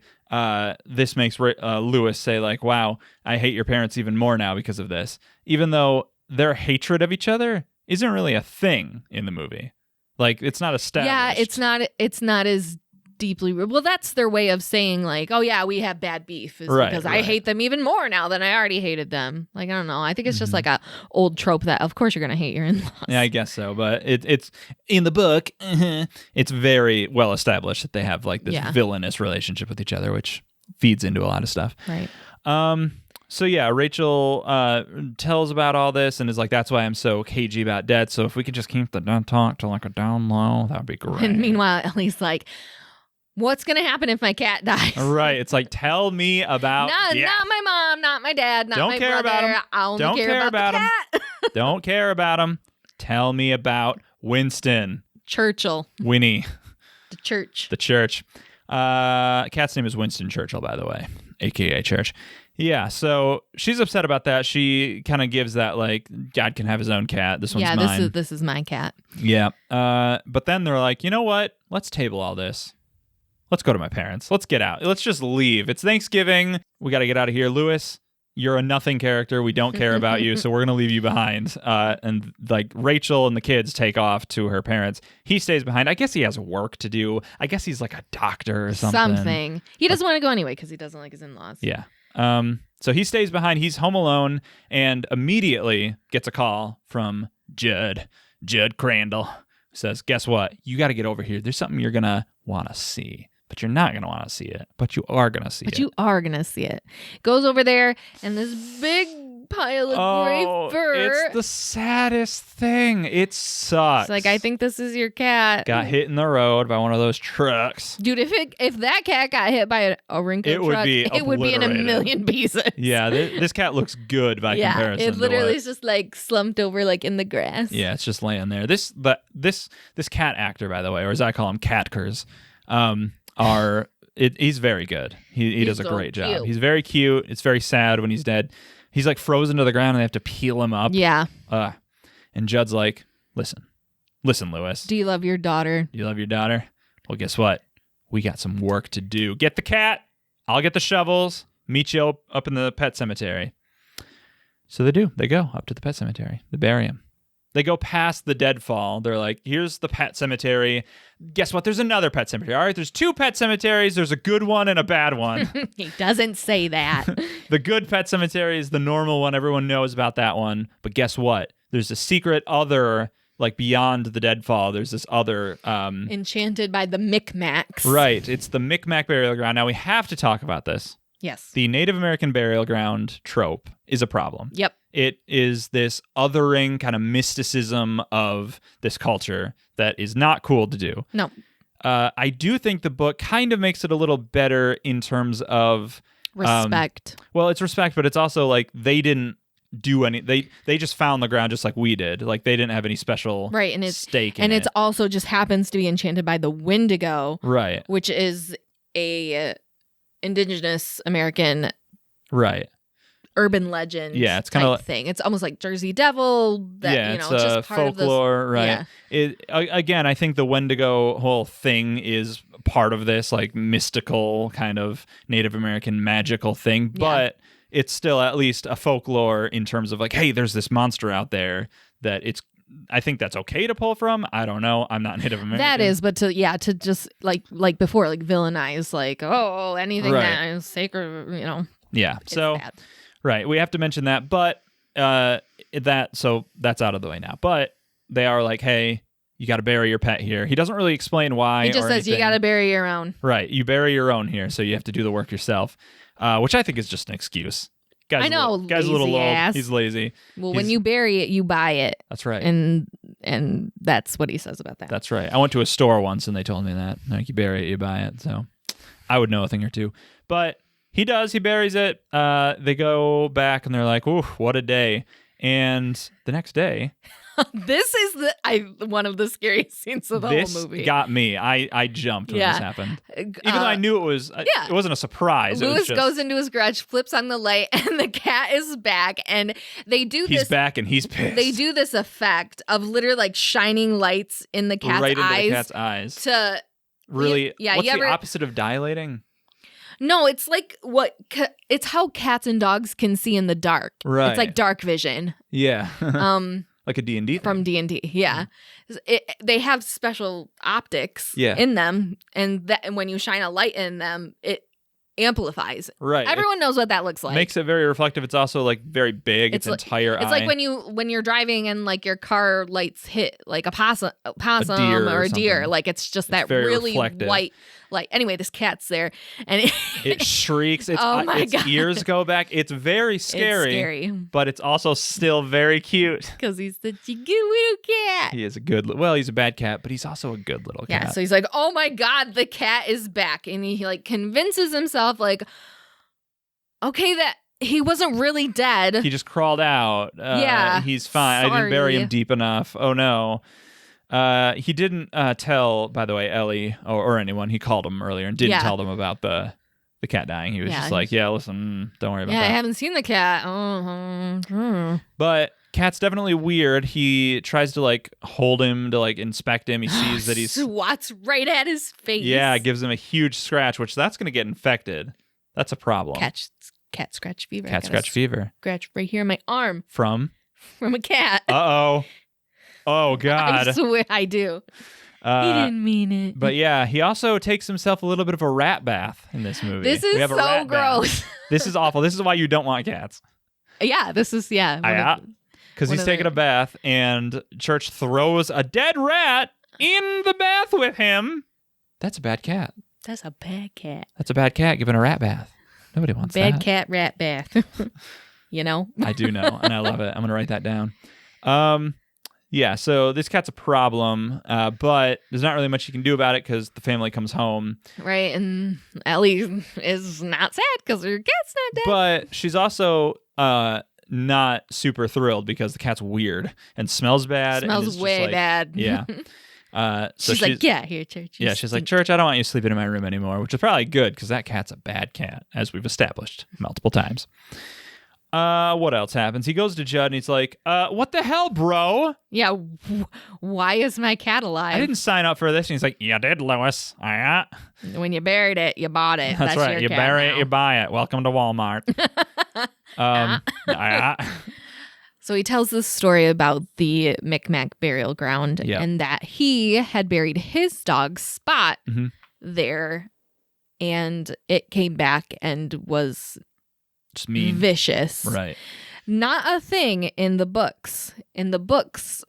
this makes Lewis say like, wow, I hate your parents even more now because of this. Even though their hatred of each other isn't really a thing in the movie. Like, it's not established. yeah, it's not as deeply, well, that's their way of saying like, oh yeah, we have bad beef is Right, because I right. hate them even more now than I already hated them. Like, I don't know. I think it's just Mhm. like a old trope that of course you're going to hate your in-laws. Yeah, I guess so. But it's in the book, it's very well established that they have like this Yeah. villainous relationship with each other, which feeds into a lot of stuff. Right. So yeah, Rachel tells about all this and is like, that's why I'm so cagey about death. So if we could just keep the death talk to like a down low, that would be great. And meanwhile, Ellie's like, what's going to happen if my cat dies? Right. It's like, tell me about Not death. my mom, not my dad, not Don't my care brother. about 'em. I only Don't care care about about the 'em. cat. Don't care about him. Tell me about Winston, Churchill, Winnie, the church. the church. Cat's name is Winston Churchill, by the way, aka Church. Yeah, so she's upset about that. She kind of gives that like, God can have his own cat. This one's Yeah, mine. this is my cat. Yeah. But then they're like, you know what? Let's table all this. Let's go to my parents. Let's get out. Let's just leave. It's Thanksgiving. We got to get out of here. Lewis, you're a nothing character. We don't care about you, so we're going to leave you behind. And like Rachel and the kids take off to her parents. He stays behind. I guess he has work to do. I guess he's like a doctor or something. He doesn't want to go anyway because he doesn't like his in-laws. Yeah. So he stays behind. He's home alone and immediately gets a call from Judd Crandall. Says, guess what? You got to get over here. There's something you're going to want to see. But you're not going to want to see it. But you are going to see it. But you are going to see it. Goes over there, and this big pile of gray fur. It's the saddest thing. It sucks. It's like, I think this is your cat. Got hit in the road by one of those trucks. Dude, if that cat got hit by a Rinko It would truck, be it would be in a obliterated. million pieces. Yeah, this cat looks good by Yeah, comparison. it literally to what, is just like slumped over like in the grass. yeah, it's just laying there. This cat actor, by the way, or as I call him, Catkers, he's very good. He does a so great job. cute. He's very cute. It's very sad when he's dead. He's like frozen to the ground and they have to peel him up. Yeah. And Judd's like, listen, Lewis. Do you love your daughter? You love your daughter? Well, guess what? We got some work to do. Get the cat. I'll get the shovels. Meet you up in the pet cemetery. So they do. They go up to the pet cemetery. They bury him. They go past the deadfall. They're like, here's the pet cemetery. Guess what? There's another pet cemetery. All right, there's 2 pet cemeteries. There's a good one and a bad one. He doesn't say that. The good pet cemetery is the normal one. Everyone knows about that one. But guess what? There's a secret other, like beyond the deadfall. There's this other. Enchanted by the Micmacs. Right. It's the Micmac burial ground. Now we have to talk about this. Yes. The Native American burial ground trope is a problem. Yep. It is this othering kind of mysticism of this culture that is not cool to do. No. I do think the book kind of makes it a little better in terms of Respect. well, it's respect, but it's also like they didn't do any. They just found the ground just like we did. Like they didn't have any special Right, and it's stake in and it. it's also just happens to be enchanted by the Wendigo, Right. which is a indigenous American Right. urban legend. Yeah, it's kinda type like- thing. It's almost like Jersey Devil. That, Yeah, you know, it's just part folklore, of this, right? Yeah. Again, I think the Wendigo whole thing is part of this like mystical kind of Native American magical thing, but it's still at least a folklore in terms of like, hey, there's this monster out there that it's. I think that's okay to pull from. I don't know. I'm not Native American. That is, but to just like before, like villainize, like anything Right. that is sacred, you know. Yeah. It's So bad. right, we have to mention that, but that's out of the way now. But they are like, hey, you got to bury your pet here. He doesn't really explain why. He just says you got to bury your own. Right. You bury your own here, so you have to do the work yourself, which I think is just an excuse. Guy's I know, guy's a little lazy old. ass. He's lazy. Well, when you bury it, you buy it. That's right. And that's what he says about that. That's right. I went to a store once and they told me that. Like, you bury it, you buy it. So I would know a thing or two. But he does. He buries it. They go back and they're like, ooh, what a day. And the next day... This is one of the scariest scenes of the whole movie. This got me. I jumped when this happened. Even though I knew it was, it wasn't a surprise. Lewis goes into his garage, flips on the light, and the cat is back. And they do this. He's back and he's pissed. They do this effect of literally like shining lights in the cat's right eyes. Into the cat's eyes. To really, what's the opposite of dilating? No, it's like it's how cats and dogs can see in the dark. Right. It's like dark vision. Yeah. Like a D&D thing. From D&D, yeah. They have special optics Yeah. in them, and when you shine a light in them, it amplifies. Right. Everyone knows what that looks like. Makes it very reflective. It's also like very big. Its entire eye. It's like when you're driving and like your car lights hit like a possum deer or a deer. something. Like it's just that very really reflective. white light. Anyway, this cat's there and it shrieks. Its God. ears go back. It's very scary. It's scary. But it's also still very cute. Because he's such a good little cat. He is he's a bad cat, but he's also a good little cat. Yeah, so he's like, oh my God, the cat is back. And he like convinces himself like, okay, that he wasn't really dead. He just crawled out. Yeah. He's fine. I didn't bury him deep enough. Oh no. He didn't tell, by the way, Ellie or anyone. He called them earlier and didn't tell them about the cat dying. He was just like, yeah, listen, don't worry about that. Yeah, I haven't seen the cat. But cat's definitely weird. He tries to like hold him to like inspect him. He sees that he's swats right at his face. Yeah, gives him a huge scratch, which that's going to get infected. That's a problem. Cat scratch fever. Cat scratch fever. Scratch right here in my arm. From a cat. Uh-oh. Oh, God. I swear I do. He didn't mean it. But yeah, he also takes himself a little bit of a rat bath in this movie. This is so gross. This is awful. This is why you don't want cats. Yeah, this is, because he's taking a bath and Church throws a dead rat in the bath with him. That's a bad cat. That's a bad cat. That's a bad cat giving a rat bath. Nobody wants that. Bad cat rat bath. You know? I do know, and I love it. I'm going to write that down. Yeah, so this cat's a problem, but there's not really much you can do about it because the family comes home. Right, and Ellie is not sad because her cat's not dead. But she's also not super thrilled because the cat's weird and smells bad. Smells way bad. Yeah. So she's like, yeah, here, Church. Yeah, she's like, Church, I don't want you sleeping in my room anymore, which is probably good because that cat's a bad cat, as we've established multiple times. What else happens? He goes to Judd and he's like, what the hell, bro? Yeah, why is my cat alive? I didn't sign up for this. And he's like, you did, Lewis. When you buried it, you bought it. That's right. You bury it, you buy it. Welcome to Walmart. So he tells this story about the Micmac burial ground and that he had buried his dog Spot there, and it came back and was just mean, vicious. Right. Not a thing in the books. In the books,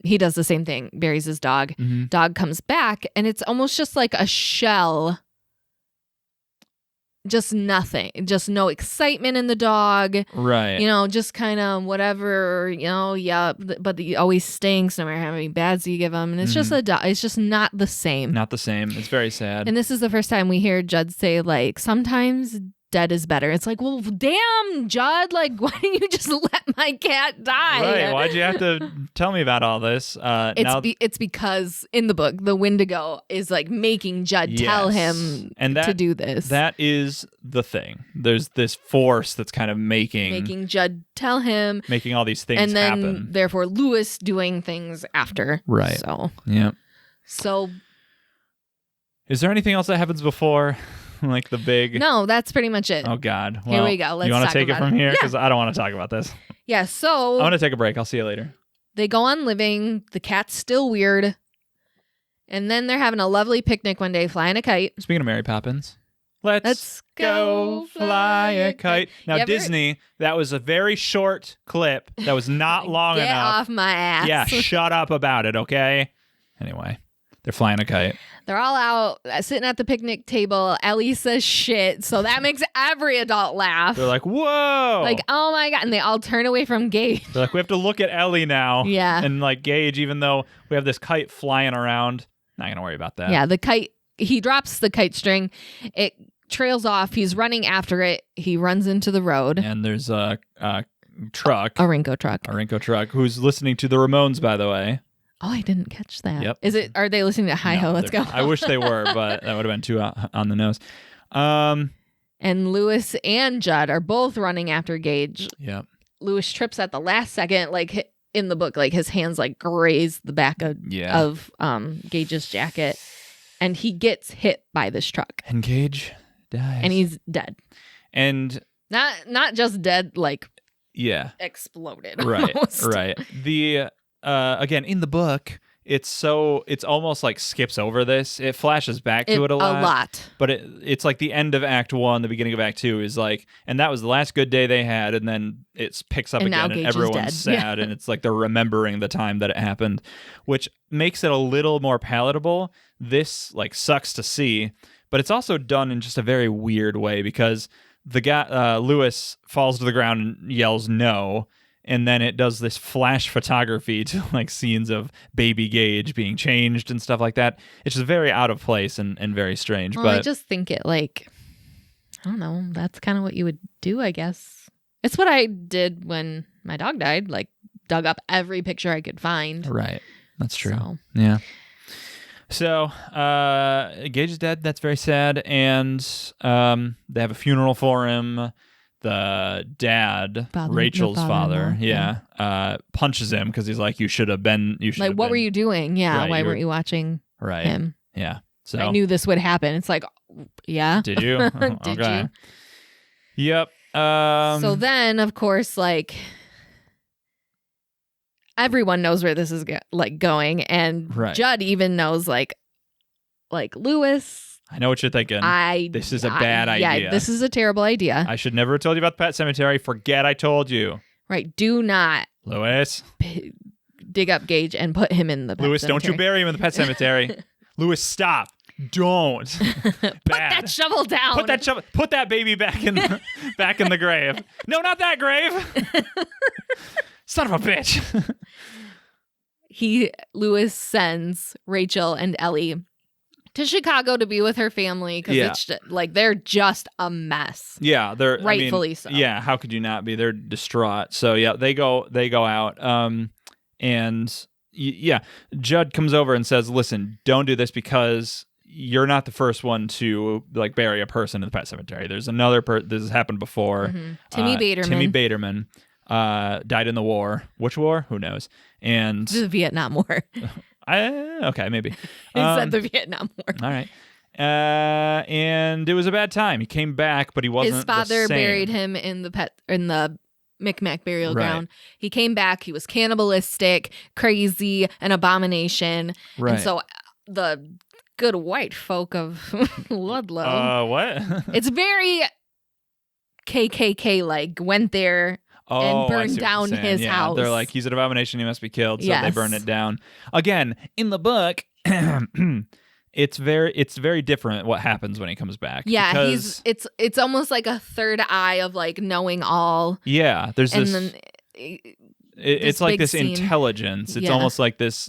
he does the same thing, buries his dog. Dog comes back, and it's almost just like a shell. Just nothing. Just no excitement in the dog. Right. You know, just kind of whatever, you know, yeah, but he always stinks no matter how many bads you give him. And it's just a dog. It's just not the same. Not the same. It's very sad. And this is the first time we hear Judd say, like, sometimes dead is better. It's like, well, damn, Judd, like, why didn't you just let my cat die? Right. Why'd you have to tell me about all this? It's because in the book, the Wendigo is like making Judd tell him to do this. That is the thing. There's this force that's kind of making Judd tell him, making all these things and then happen. Therefore Lewis doing things after. Right. So yeah. So is there anything else that happens before? Like the big... No, that's pretty much it. Oh, God. Well, here we go. Let's you want to take it from here? Because Yeah. I don't want to talk about this. Yeah, so... I want to take a break. I'll see you later. They go on living. The cat's still weird. And then they're having a lovely picnic one day, flying a kite. Speaking of Mary Poppins, let's go fly a kite. Now, Disney, that was a very short clip that was not long Get enough. off my ass. Yeah, shut up about it, okay? Anyway, they're flying a kite. They're all out sitting at the picnic table. Ellie says shit, so that makes every adult laugh. They're like, whoa! Like, oh my God. And they all turn away from Gage. They're like, we have to look at Ellie now. Yeah. And like Gage, even though we have this kite flying around, not going to worry about that. Yeah, the kite, he drops the kite string. It trails off. He's running after it. He runs into the road. And there's a truck. A Rinko truck. A Rinko truck, who's listening to the Ramones, by the way. Oh, I didn't catch that. Yep. Are they listening to Hi Ho? No, Let's go. I wish they were, but that would have been too on the nose. And Lewis and Judd are both running after Gage. Yep. Lewis trips at the last second, like in the book, like his hands like graze the back of Gage's jacket, and he gets hit by this truck. And Gage dies. And he's dead. And not just dead, like exploded. Right. Almost. Right. The again, in the book, it's almost like skips over this. It flashes back to it a lot. But it's like the end of Act 1, the beginning of Act 2 is like, and that was the last good day they had, and then it picks up and again, now and Gage everyone's is dead. sad, and it's like they're remembering the time that it happened, which makes it a little more palatable. This like sucks to see, but it's also done in just a very weird way because the guy Lewis falls to the ground and yells no. And then it does this flash photography to like scenes of baby Gage being changed and stuff like that. It's just very out of place and very strange. Well, but I just think it like, I don't know, that's kind of what you would do, I guess. It's what I did when my dog died, like dug up every picture I could find. Right. That's true. So. Yeah. So Gage is dead. That's very sad. And they have a funeral for him. The dad, Rachel's father, punches him because he's like, you should have been. Like, what were you doing? Yeah, right, why weren't you watching him? Yeah, so I knew this would happen. It's like, yeah. Did you? Did you? Yep. So then, of course, like everyone knows where this is going, and Judd even knows like Lewis. I know what you're thinking. This is a bad idea. Yeah, this is a terrible idea. I should never have told you about the Pet Sematary. Forget I told you. Right. Do not, Lewis, dig up Gage and put him in the Pet Lewis, Cemetery. don't you bury him in the Pet Cemetery. Lewis, stop. Don't. Put that shovel down. Put that baby back in the grave. No, not that grave. Son of a bitch. Lewis sends Rachel and Ellie to Chicago to be with her family because it's just, like they're just a mess. Yeah, they're rightfully so. Yeah, how could you not be? They're distraught. So yeah, they go out. And Judd comes over and says, "Listen, don't do this because you're not the first one to like bury a person in the Pet Cemetery. There's another this has happened before. Mm-hmm. Timmy Baderman died in the war. Which war? Who knows? And the Vietnam War. Okay, maybe. He said the Vietnam War. All right. And it was a bad time. He came back, but he wasn't. His father the same. buried him in the Micmac burial ground. He came back. He was cannibalistic, crazy, an abomination. Right. And so the good white folk of Ludlow. What? It's very KKK like. Went there. And burned down his house. They're like, he's an abomination, he must be killed. So they burn it down. Again, in the book, it's very different what happens when he comes back. Yeah, because, it's almost like a third eye of like knowing all. Yeah, there's and this. Then it's like this scene. intelligence. It's almost like this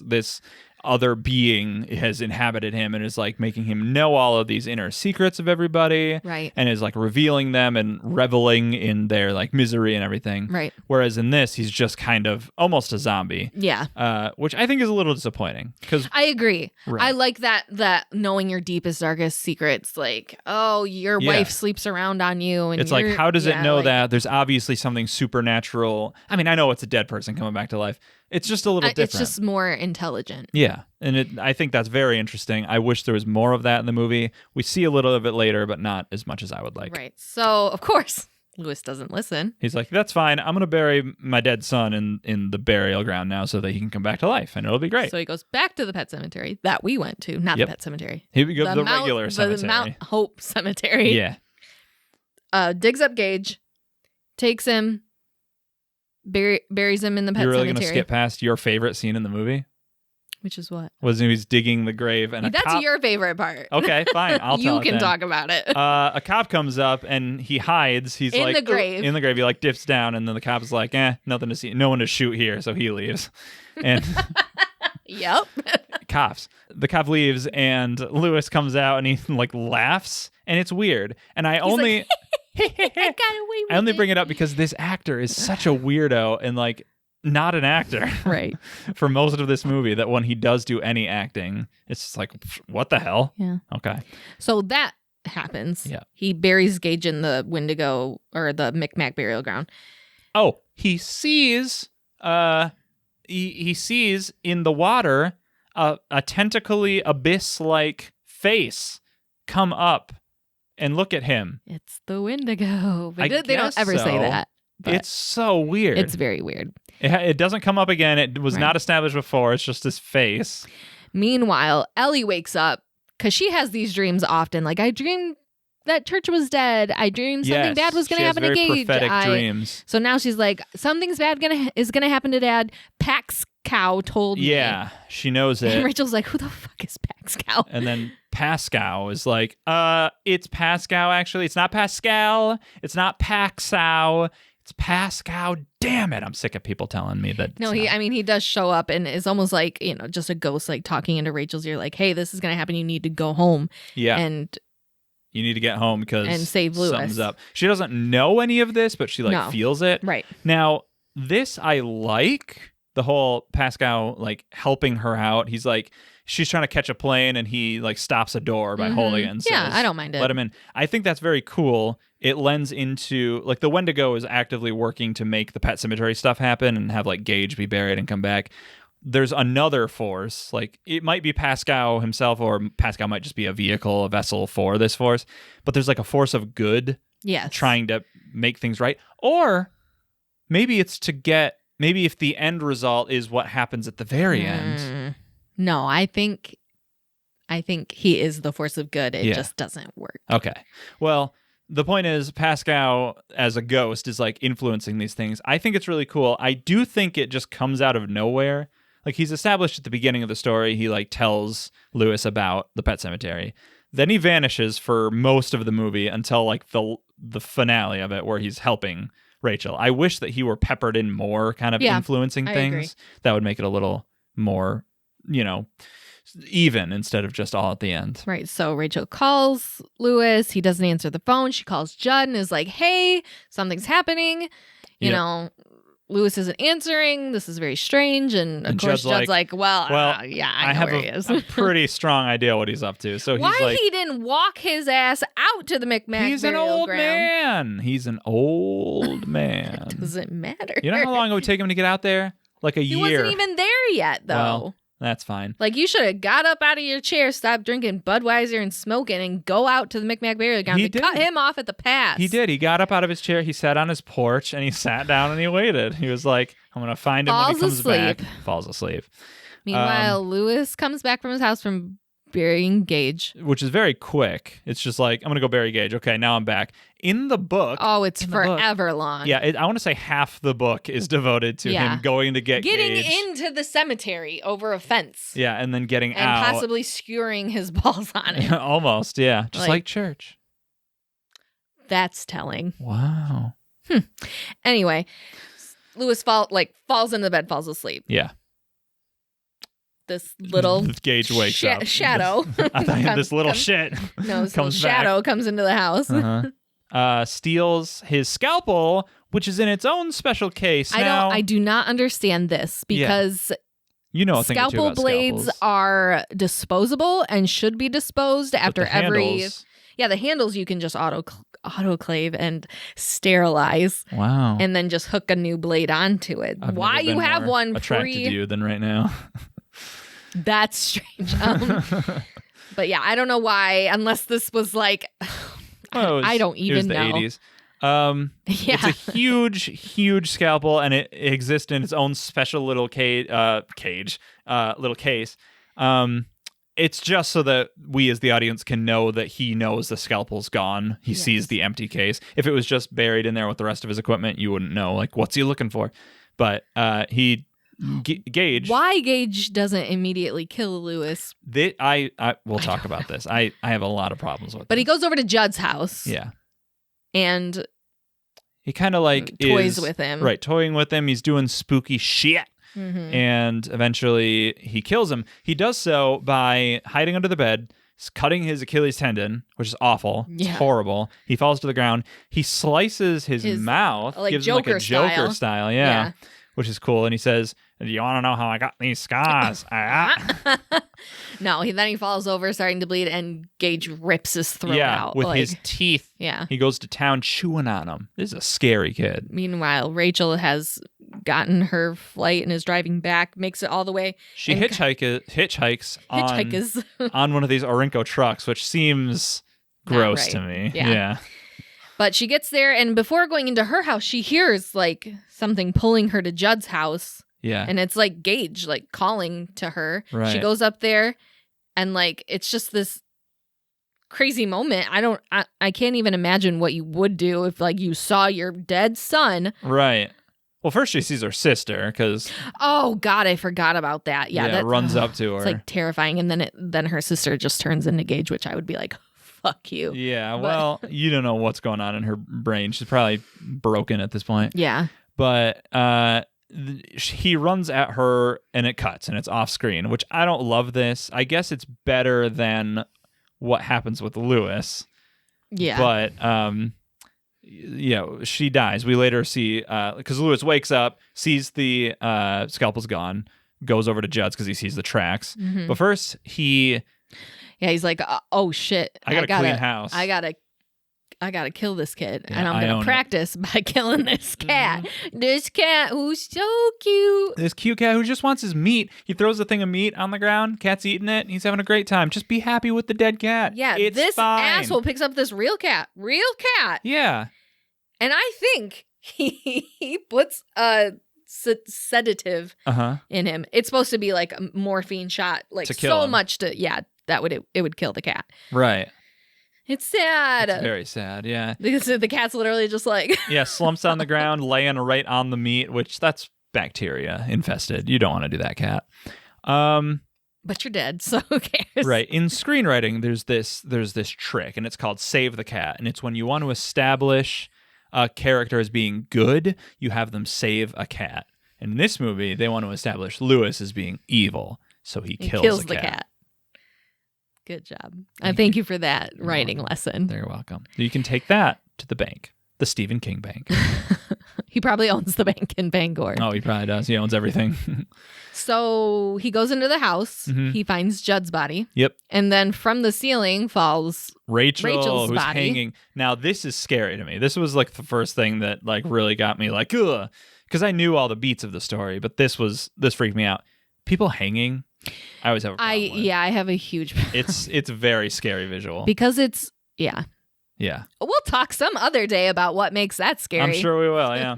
other being has inhabited him and is like making him know all of these inner secrets of everybody, right? And is like revealing them and reveling in their like misery and everything, right? Whereas in this, he's just kind of almost a zombie, which I think is a little disappointing because I agree. Right. I like that knowing your deepest, darkest secrets. Like, oh, your wife sleeps around on you, and it's like, how does it know that? There's obviously something supernatural. I mean, I know it's a dead person coming back to life. It's just a little different. It's just more intelligent. Yeah, and I think that's very interesting. I wish there was more of that in the movie. We see a little of it later, but not as much as I would like. Right. So, of course, Lewis doesn't listen. He's like, that's fine. I'm going to bury my dead son in the burial ground now so that he can come back to life, and it'll be great. So he goes back to the Pet Cemetery that we went to, not the Pet Cemetery. He would go to the regular cemetery. The Mount Hope Cemetery. Yeah. Digs up Gage, takes him, buries him in the Pet Cemetery. You're really going to skip past your favorite scene in the movie? Which is what? Was when he was digging the grave, and That's your favorite part. Okay, fine. I'll tell You it can then. talk about it. A cop comes up and he hides. He's In like the grave. In the grave. He like dips down, and then the cop is like, nothing to see, no one to shoot here, so he leaves. And Yep. cops. The cop leaves, and Lewis comes out, and he like laughs, and it's weird. And I only I got away with I only it. bring it up because this actor is such a weirdo and like not an actor. Right. For most of this movie, that when he does do any acting, it's just like, what the hell? Yeah. Okay. So that happens. Yeah. He buries Gage in the Wendigo or the Micmac burial ground. Oh, he sees he sees in the water a tentacly abyss-like face come up and look at him. It's the Wendigo. But I they don't guess ever say so. that. But It's so weird. it's very weird. It doesn't come up again. It was Right. not established before. It's just his face. Meanwhile, Ellie wakes up because she has these dreams often. Like, I dreamed that church was dead. I dreamed something Yes, bad was going she to has happen to very Gage. prophetic dreams. So now she's like, something's bad is gonna happen to Dad. Pax Cow told me. Yeah, she knows And it. Rachel's like, who the fuck is Pax Cow? And then Pascal is like, it's Pascal, actually. It's not Pascal. It's not Paxow. It's Pascal. Damn it. I'm sick of people telling me that. No, it's not. he does show up and is almost like, just a ghost, like talking into Rachel's ear, like, hey, this is going to happen. You need to go home Yeah. and You need to get home because And save Lewis. something's up. She doesn't know any of this, but she No. feels it. right. Now, this I like. The whole Pascal helping her out. He's like, she's trying to catch a plane and he stops a door by holding it and Yeah, says, I don't mind it. let him in. I think that's very cool. It lends into the Wendigo is actively working to make the Pet Sematary stuff happen and have Gage be buried and come back. There's another force, it might be Pascal himself, or Pascal might just be a vehicle, a vessel for this force, but there's a force of good Yes. trying to make things right. Or maybe it's maybe if the end result is what happens at the very end. No, I think he is the force of good. It Yeah. just doesn't work. Okay. Well, the point is Pascal as a ghost is influencing these things. I think it's really cool. I do think it just comes out of nowhere. He's established at the beginning of the story. He tells Lewis about the Pet Cemetery. Then he vanishes for most of the movie until the finale of it where he's helping Rachel. I wish that he were peppered in more kind of influencing I things. agree. That would make it a little more, even instead of just all at the end. Right. So Rachel calls Lewis. He doesn't answer the phone. She calls Judd and is like, hey, something's happening. Lewis isn't answering. This is very strange. And of course, Judd's like, well, yeah, I know have where he is. a pretty strong idea what he's up to. So Why he's like, he didn't walk his ass out to the Micmac he's an burial old ground. man. He's an old man. Doesn't matter. You know how long it would take him to get out there? A He year. wasn't even there yet, though. Well, that's fine. You should have got up out of your chair, stopped drinking Budweiser and smoking, and go out to the Micmac burial ground He to cut did. him off at the pass. He did. He got up out of his chair. He sat on his porch and he sat down and he waited. He was like, I'm going to find him when he Falls comes asleep. back. Falls asleep. Meanwhile, Lewis comes back from his house from burying Gage. Which is very quick. It's just I'm going to go bury Gage. Okay, now I'm back. In the book. Oh, it's in the book- forever long. Yeah, I want to say half the book is devoted to Yeah. him going to get Getting Gage. into the cemetery over a fence. Yeah, and then getting And out. possibly skewering his balls on it. Almost, yeah. Just like church. That's telling. Wow. Anyway, Lewis falls into the bed, falls asleep. Yeah. This little Gage wakes up. shadow. I thought this little comes- shit No, this comes little back. shadow comes into the house. Steals his scalpel, which is in its own special case. I do not understand this because You know a thing or two scalpel about blades scalpels. are disposable and should be disposed But after the every. handles- Yeah, the handles you can just autoclave and sterilize, Wow. and then just hook a new blade onto it. I've Why never you been have more one attracted free? to you than right now. That's strange. But yeah, I don't know why. Unless this was Well, I don't it was even the know. 80s. Yeah. It's a huge scalpel, and it exists in its own special little little case. It's just so that we as the audience can know that he knows the scalpel's gone. He sees the empty case. If it was just buried in there with the rest of his equipment, you wouldn't know, what's he looking for? But he Gage. Why Gage doesn't immediately kill Lewis. We'll talk about this. I have a lot of problems with But this. he goes over to Judd's house. Yeah. And he kind of like toys with him. Right, toying with him. He's doing spooky shit. Mm-hmm. And eventually he kills him. He does so by hiding under the bed, cutting his Achilles tendon, which is awful. It's horrible. He falls to the ground. He slices his mouth, like gives Joker him like a Joker style, yeah, which is cool. And he says, "Do you want to know how I got these scars?" No, then he falls over, starting to bleed, and Gage rips his throat out. With his teeth. Yeah. He goes to town chewing on him. This is a scary kid. Meanwhile, Rachel has gotten her flight and is driving back, makes it all the way. She hitchhikes on one of these Orinco trucks, which seems gross to me. Yeah. But she gets there, and before going into her house, she hears like something pulling her to Judd's house. Yeah. And it's like Gage like calling to her. Right. She goes up there, and like it's just this crazy moment. I can't even imagine what you would do if like you saw your dead son. Right. Well, first she sees her sister because oh god, I forgot about that. Yeah, that runs up to her. It's like terrifying, and then her sister just turns into Gage, which I would be like, fuck you. Yeah, well, you don't know what's going on in her brain. She's probably broken at this point. Yeah. But he runs at her and it cuts and it's off screen, which I don't love this. I guess it's better than what happens with Lewis. Yeah. But she dies. We later see because Lewis wakes up, sees the scalpel's gone, goes over to Judd's because he sees the tracks. Mm-hmm. But first he's like, oh shit, I gotta clean house. I gotta kill this kid, Yeah, and I'm gonna practice by killing this cat. Mm-hmm. This cat who's so cute. This cute cat who just wants his meat. He throws a thing of meat on the ground. Cat's eating it. And he's having a great time. Just be happy with the dead cat. Yeah, it's this fine. asshole picks up this real cat. Yeah. And I think he puts a sedative in him. It's supposed to be like a morphine shot, like to kill so him. much to it would kill the cat. Right. It's sad. It's very sad, yeah. Because the cat's literally just like yeah, slumps on the ground, laying right on the meat, which that's bacteria infested. You don't want to do that, cat. But you're dead, so who cares? Right. In screenwriting, there's this trick, and it's called save the cat. And it's when you want to establish a character as being good, you have them save a cat. In this movie, they want to establish Lewis as being evil, so he kills the cat. Good job. I thank you for that writing lesson. You're welcome. You can take that to the bank, the Stephen King bank. He probably owns the bank in Bangor. Oh, he probably does. He owns everything. So he goes into the house. Mm-hmm. He finds Judd's body. Yep. And then from the ceiling falls Rachel's who's body. hanging. Now, this is scary to me. This was like the first thing that like really got me like, ugh. Because I knew all the beats of the story, but this freaked me out. People hanging, I always have a problem with. I have a huge It's a very scary visual. because it's yeah. We'll talk some other day about what makes that scary. I'm sure we will, yeah.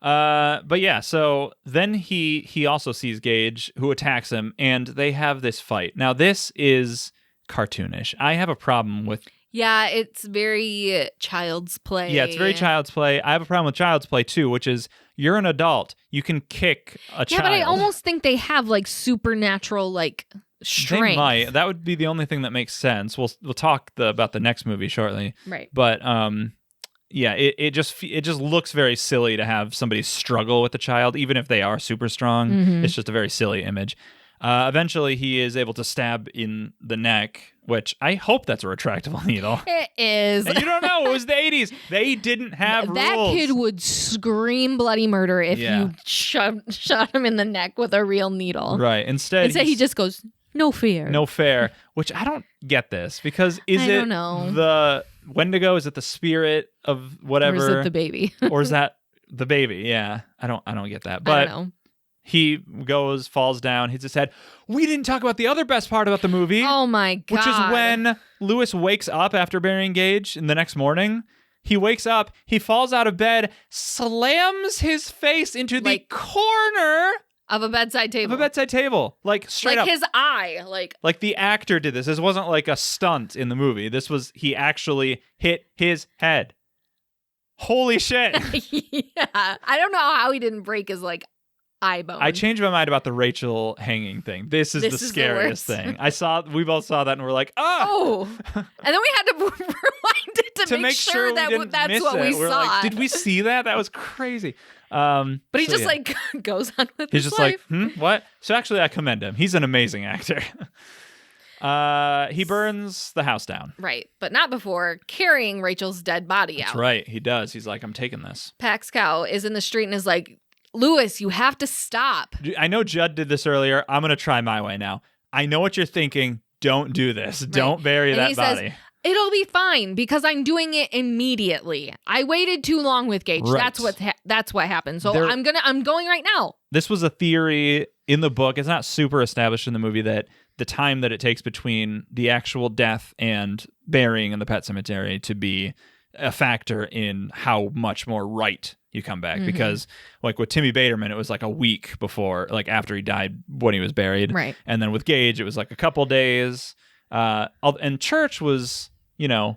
But yeah, so then he also sees Gage, who attacks him, and they have this fight. Now, this is cartoonish. I have a problem with... Yeah, it's very child's play. Yeah, it's very child's play. I have a problem with child's play, too, which is you're an adult. You can kick a child. Yeah, but I almost think they have, like, supernatural, like, strength. They might. That would be the only thing that makes sense. We'll talk about the next movie shortly. Right. But, yeah, it just looks very silly to have somebody struggle with a child, even if they are super strong. Mm-hmm. It's just a very silly image. Eventually, he is able to stab in the neck, which I hope that's a retractable needle. It is. You don't know. It was the 80s. They didn't have that rules. kid would scream bloody murder if you shot him in the neck with a real needle. Right. Instead he just goes, no fear. No fair. Which I don't get this because I don't know. The Wendigo? Is it the spirit of whatever? Or is it the baby? Or is that the baby? Yeah. I don't get that. But I don't know. He goes, falls down, hits his head. We didn't talk about the other best part about the movie. Oh my God. Which is when Lewis wakes up after burying Gage in the next morning. He wakes up, he falls out of bed, slams his face into the corner of a bedside table. Like straight up. Like his eye. Like the actor did this. This wasn't like a stunt in the movie. This was, he actually hit his head. Holy shit. Yeah. I don't know how he didn't break his eye bone. I changed my mind about the Rachel hanging thing. This is the scariest thing. We both saw that and we're like, oh. And then we had to rewind it to make sure that that's what we saw. Like, did we see that? That was crazy. But he just like goes on with his life. He's just like, what? So actually, I commend him. He's an amazing actor. He burns the house down. Right, but not before carrying Rachel's dead body out. That's right, he does. He's like, I'm taking this. Pascal is in the street and is like, Lewis, you have to stop. I know Judd did this earlier. I'm going to try my way now. I know what you're thinking. Don't do this. Right. Don't bury that body. Says, it'll be fine because I'm doing it immediately. I waited too long with Gage. Right. That's what happened. So I'm going right now. This was a theory in the book. It's not super established in the movie that the time that it takes between the actual death and burying in the pet cemetery to be a factor in how much more right you come back. Because like with Timmy Baterman, it was like a week before, like after he died when he was buried. Right. And then with Gage, it was like a couple days. And Church was, pretty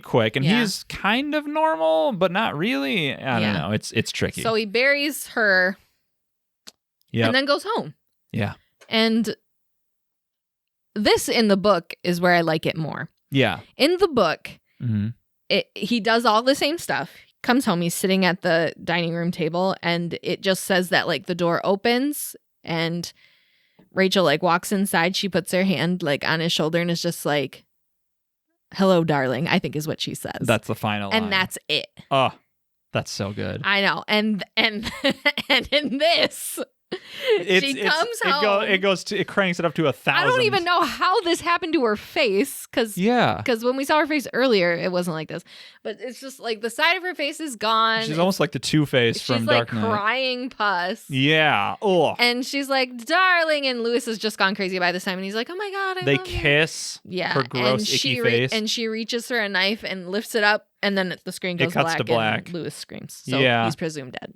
quick. And he's kind of normal, but not really. I don't know. It's tricky. So he buries her and then goes home. Yeah. And this in the book is where I like it more. Yeah. In the book, he does all the same stuff. Comes home, he's sitting at the dining room table, and it just says that like the door opens and Rachel like walks inside. She puts her hand like on his shoulder and is just like, "Hello, darling," I think is what she says. That's the final line. And that's it. Oh, that's so good. I know. And and in this, she comes home. It cranks it up to 1,000. I don't even know how this happened to her face, because when we saw her face earlier, it wasn't like this. But it's just like the side of her face is gone. She's almost like the Two-Face from Dark Knight. She's like crying pus. Yeah. Oh. And she's like, "Darling," and Lewis has just gone crazy by this time, and he's like, "Oh my God, They love kiss. you." Yeah. Her gross, icky face. And she reaches for a knife and lifts it up, and then the screen goes cuts to black. and Lewis screams. So he's presumed dead.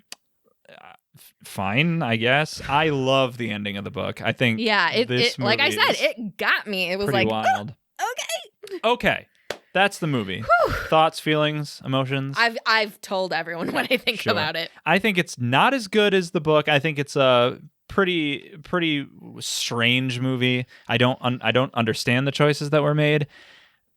Fine, I guess. I love the ending of the book. I think it like I said, it got me. It was pretty like, wild. Oh, okay. That's the movie. Thoughts, feelings, emotions? I've told everyone what I think about it. I think it's not as good as the book. I think it's a pretty strange movie. I don't understand the choices that were made.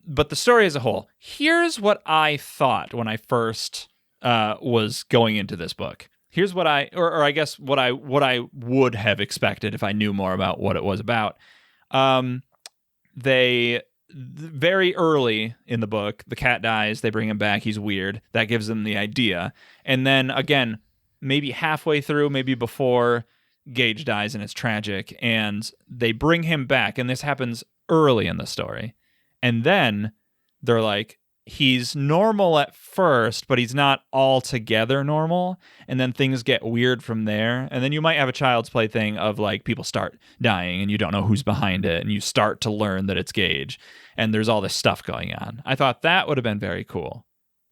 But the story as a whole, here's what I thought when I first was going into this book. Here's what I guess what I would have expected if I knew more about what it was about. They very early in the book, the cat dies. They bring him back. He's weird. That gives them the idea. And then again, maybe halfway through, maybe before, Gage dies and it's tragic. And they bring him back. And this happens early in the story. And then they're like, he's normal at first, but he's not altogether normal. And then things get weird from there. And then you might have a Child's Play thing of like people start dying and you don't know who's behind it. And you start to learn that it's Gage. And there's all this stuff going on. I thought that would have been very cool.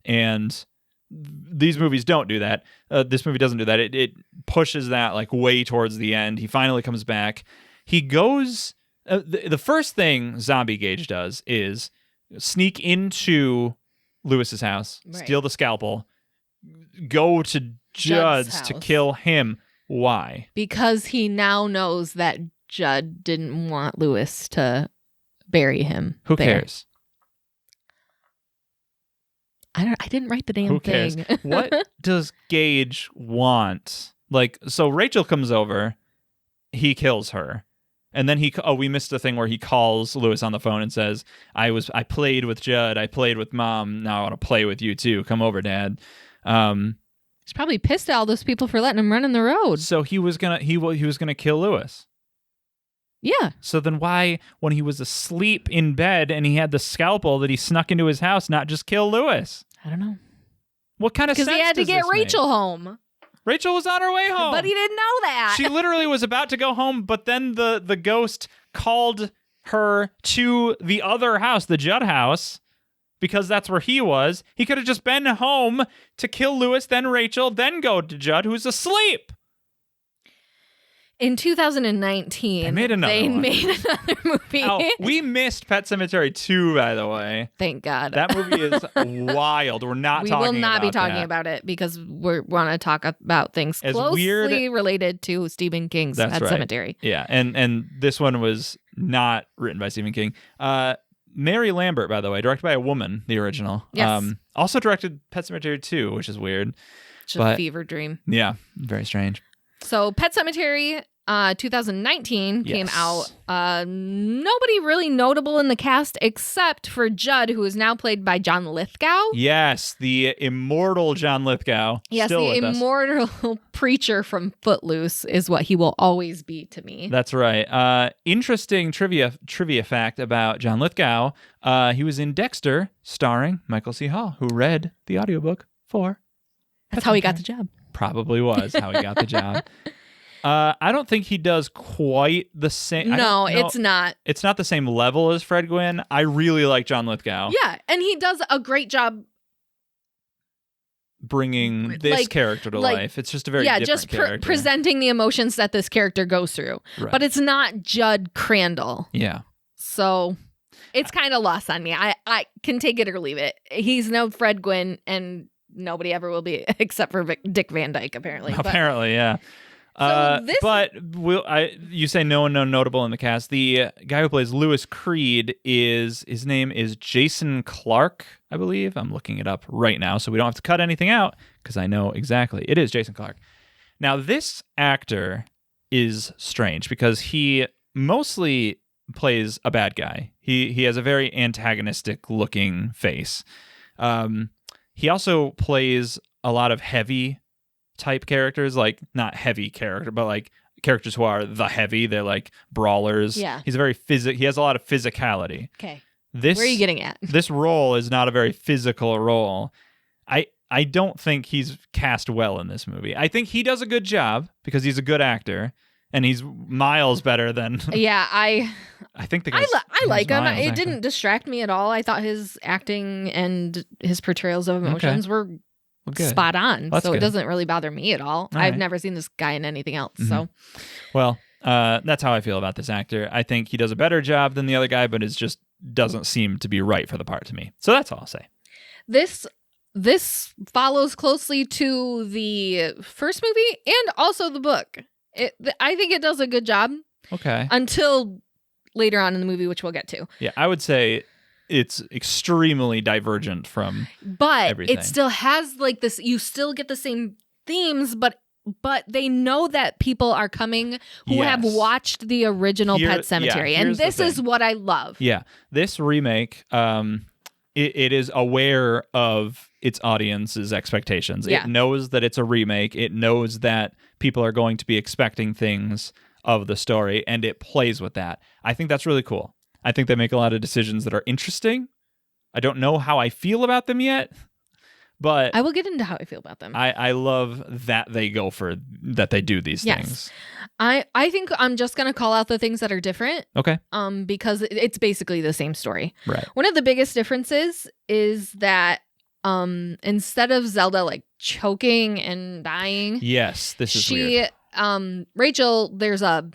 And these movies don't do that. This movie doesn't do that. It pushes that like way towards the end. He finally comes back. He goes... the first thing Zombie Gage does is sneak into Lewis's house, steal the scalpel, go to Judd's to kill him. Why? Because he now knows that Judd didn't want Lewis to bury him. Who cares? I didn't write the damn Who cares? thing. What does Gage want? Like, so Rachel comes over, he kills her. And then we missed the thing where he calls Lewis on the phone and says, I played with Judd, I played with Mom, now I want to play with you too. Come over, Dad. He's probably pissed at all those people for letting him run in the road. So he was gonna kill Lewis. Yeah. So then why, when he was asleep in bed and he had the scalpel that he snuck into his house, not just kill Lewis? I don't know. What kind of sense does this make? Because he had to get Rachel home. Rachel was on her way home. But he didn't know that. She literally was about to go home, but then the ghost called her to the other house, the Judd house, because that's where he was. He could have just been home to kill Lewis, then Rachel, then go to Judd, who's asleep. In 2019, They made another one. made another movie. Oh, we missed Pet Sematary 2, by the way. Thank God. That movie is wild. We're not we talking will not about be talking that. about it because we want to talk about things As closely weird- related to Stephen King's That's Pet right. Sematary. Yeah, and this one was not written by Stephen King. Mary Lambert, by the way, directed by a woman, the original. Yes. Also directed Pet Sematary 2, which is weird. It's a But- fever dream. Yeah, very strange. So Pet Sematary 2019 came Yes. out. Nobody really notable in the cast except for Judd, who is now played by John Lithgow. Yes, the immortal John Lithgow. Yes, still the with us. immortal preacher from Footloose is what he will always be to me. That's right. Interesting trivia fact about John Lithgow. He was in Dexter, starring Michael C. Hall, who read the audiobook for. That's how he got the job. Probably was how he got the job. I don't think he does quite the same. No, it's not. It's not the same level as Fred Gwynn. I really like John Lithgow Yeah, and he does a great job. bringing this character to life. It's just a very different just character. presenting the emotions that this character goes through. Right. But it's not Judd Crandall. Yeah. So it's kind of lost on me. I can take it or leave it. He's no Fred Gwynn, and nobody ever will be except for Dick Van Dyke, apparently. But Apparently, yeah. But you say no one notable in the cast. The guy who plays Lewis Creed his name is Jason Clarke, I believe. I'm looking it up right now, so we don't have to cut anything out because I know exactly. It is Jason Clarke. Now, this actor is strange because he mostly plays a bad guy. He has a very antagonistic looking face. He also plays a lot of heavy type characters, like not heavy character, but like characters who are the heavy. They're like brawlers. Yeah. He's he has a lot of physicality. okay, This where are you getting at? This role is not a very physical role. I don't think he's cast well in this movie. I think he does a good job because he's a good actor and he's miles better than Yeah, I think the guy. like him. It didn't distract me at all. I thought his acting and his portrayals of emotions were spot on. That's so good. it doesn't really bother me at all. All I've right. never seen this guy in anything else. So Well, that's how I feel about this actor. I think he does a better job than the other guy, but it just doesn't seem to be right for the part to me. So that's all I'll say. this follows closely to the first movie and also the book. I think it does a good job Okay. until later on in the movie, which we'll get to. Yeah, I would say it's extremely divergent from But everything. it still has like this. You still get the same themes, but they know that people are coming who have Yes. watched the original Pet Sematary, and here's the this is thing. what I love. Yeah, this remake, it is aware of its audience's expectations. Yeah. It knows that it's a remake. It knows that people are going to be expecting things of the story, and it plays with that. I think that's really cool. I think they make a lot of decisions that are interesting. I don't know how I feel about them yet, but I will get into how I feel about them. I love that they do these Yes. things. I think I'm just gonna call out the things that are different. Okay. Because it's basically the same story. Right. One of the biggest differences is that instead of Zelda like choking and dying, Yes, this is weird. Rachel, there's a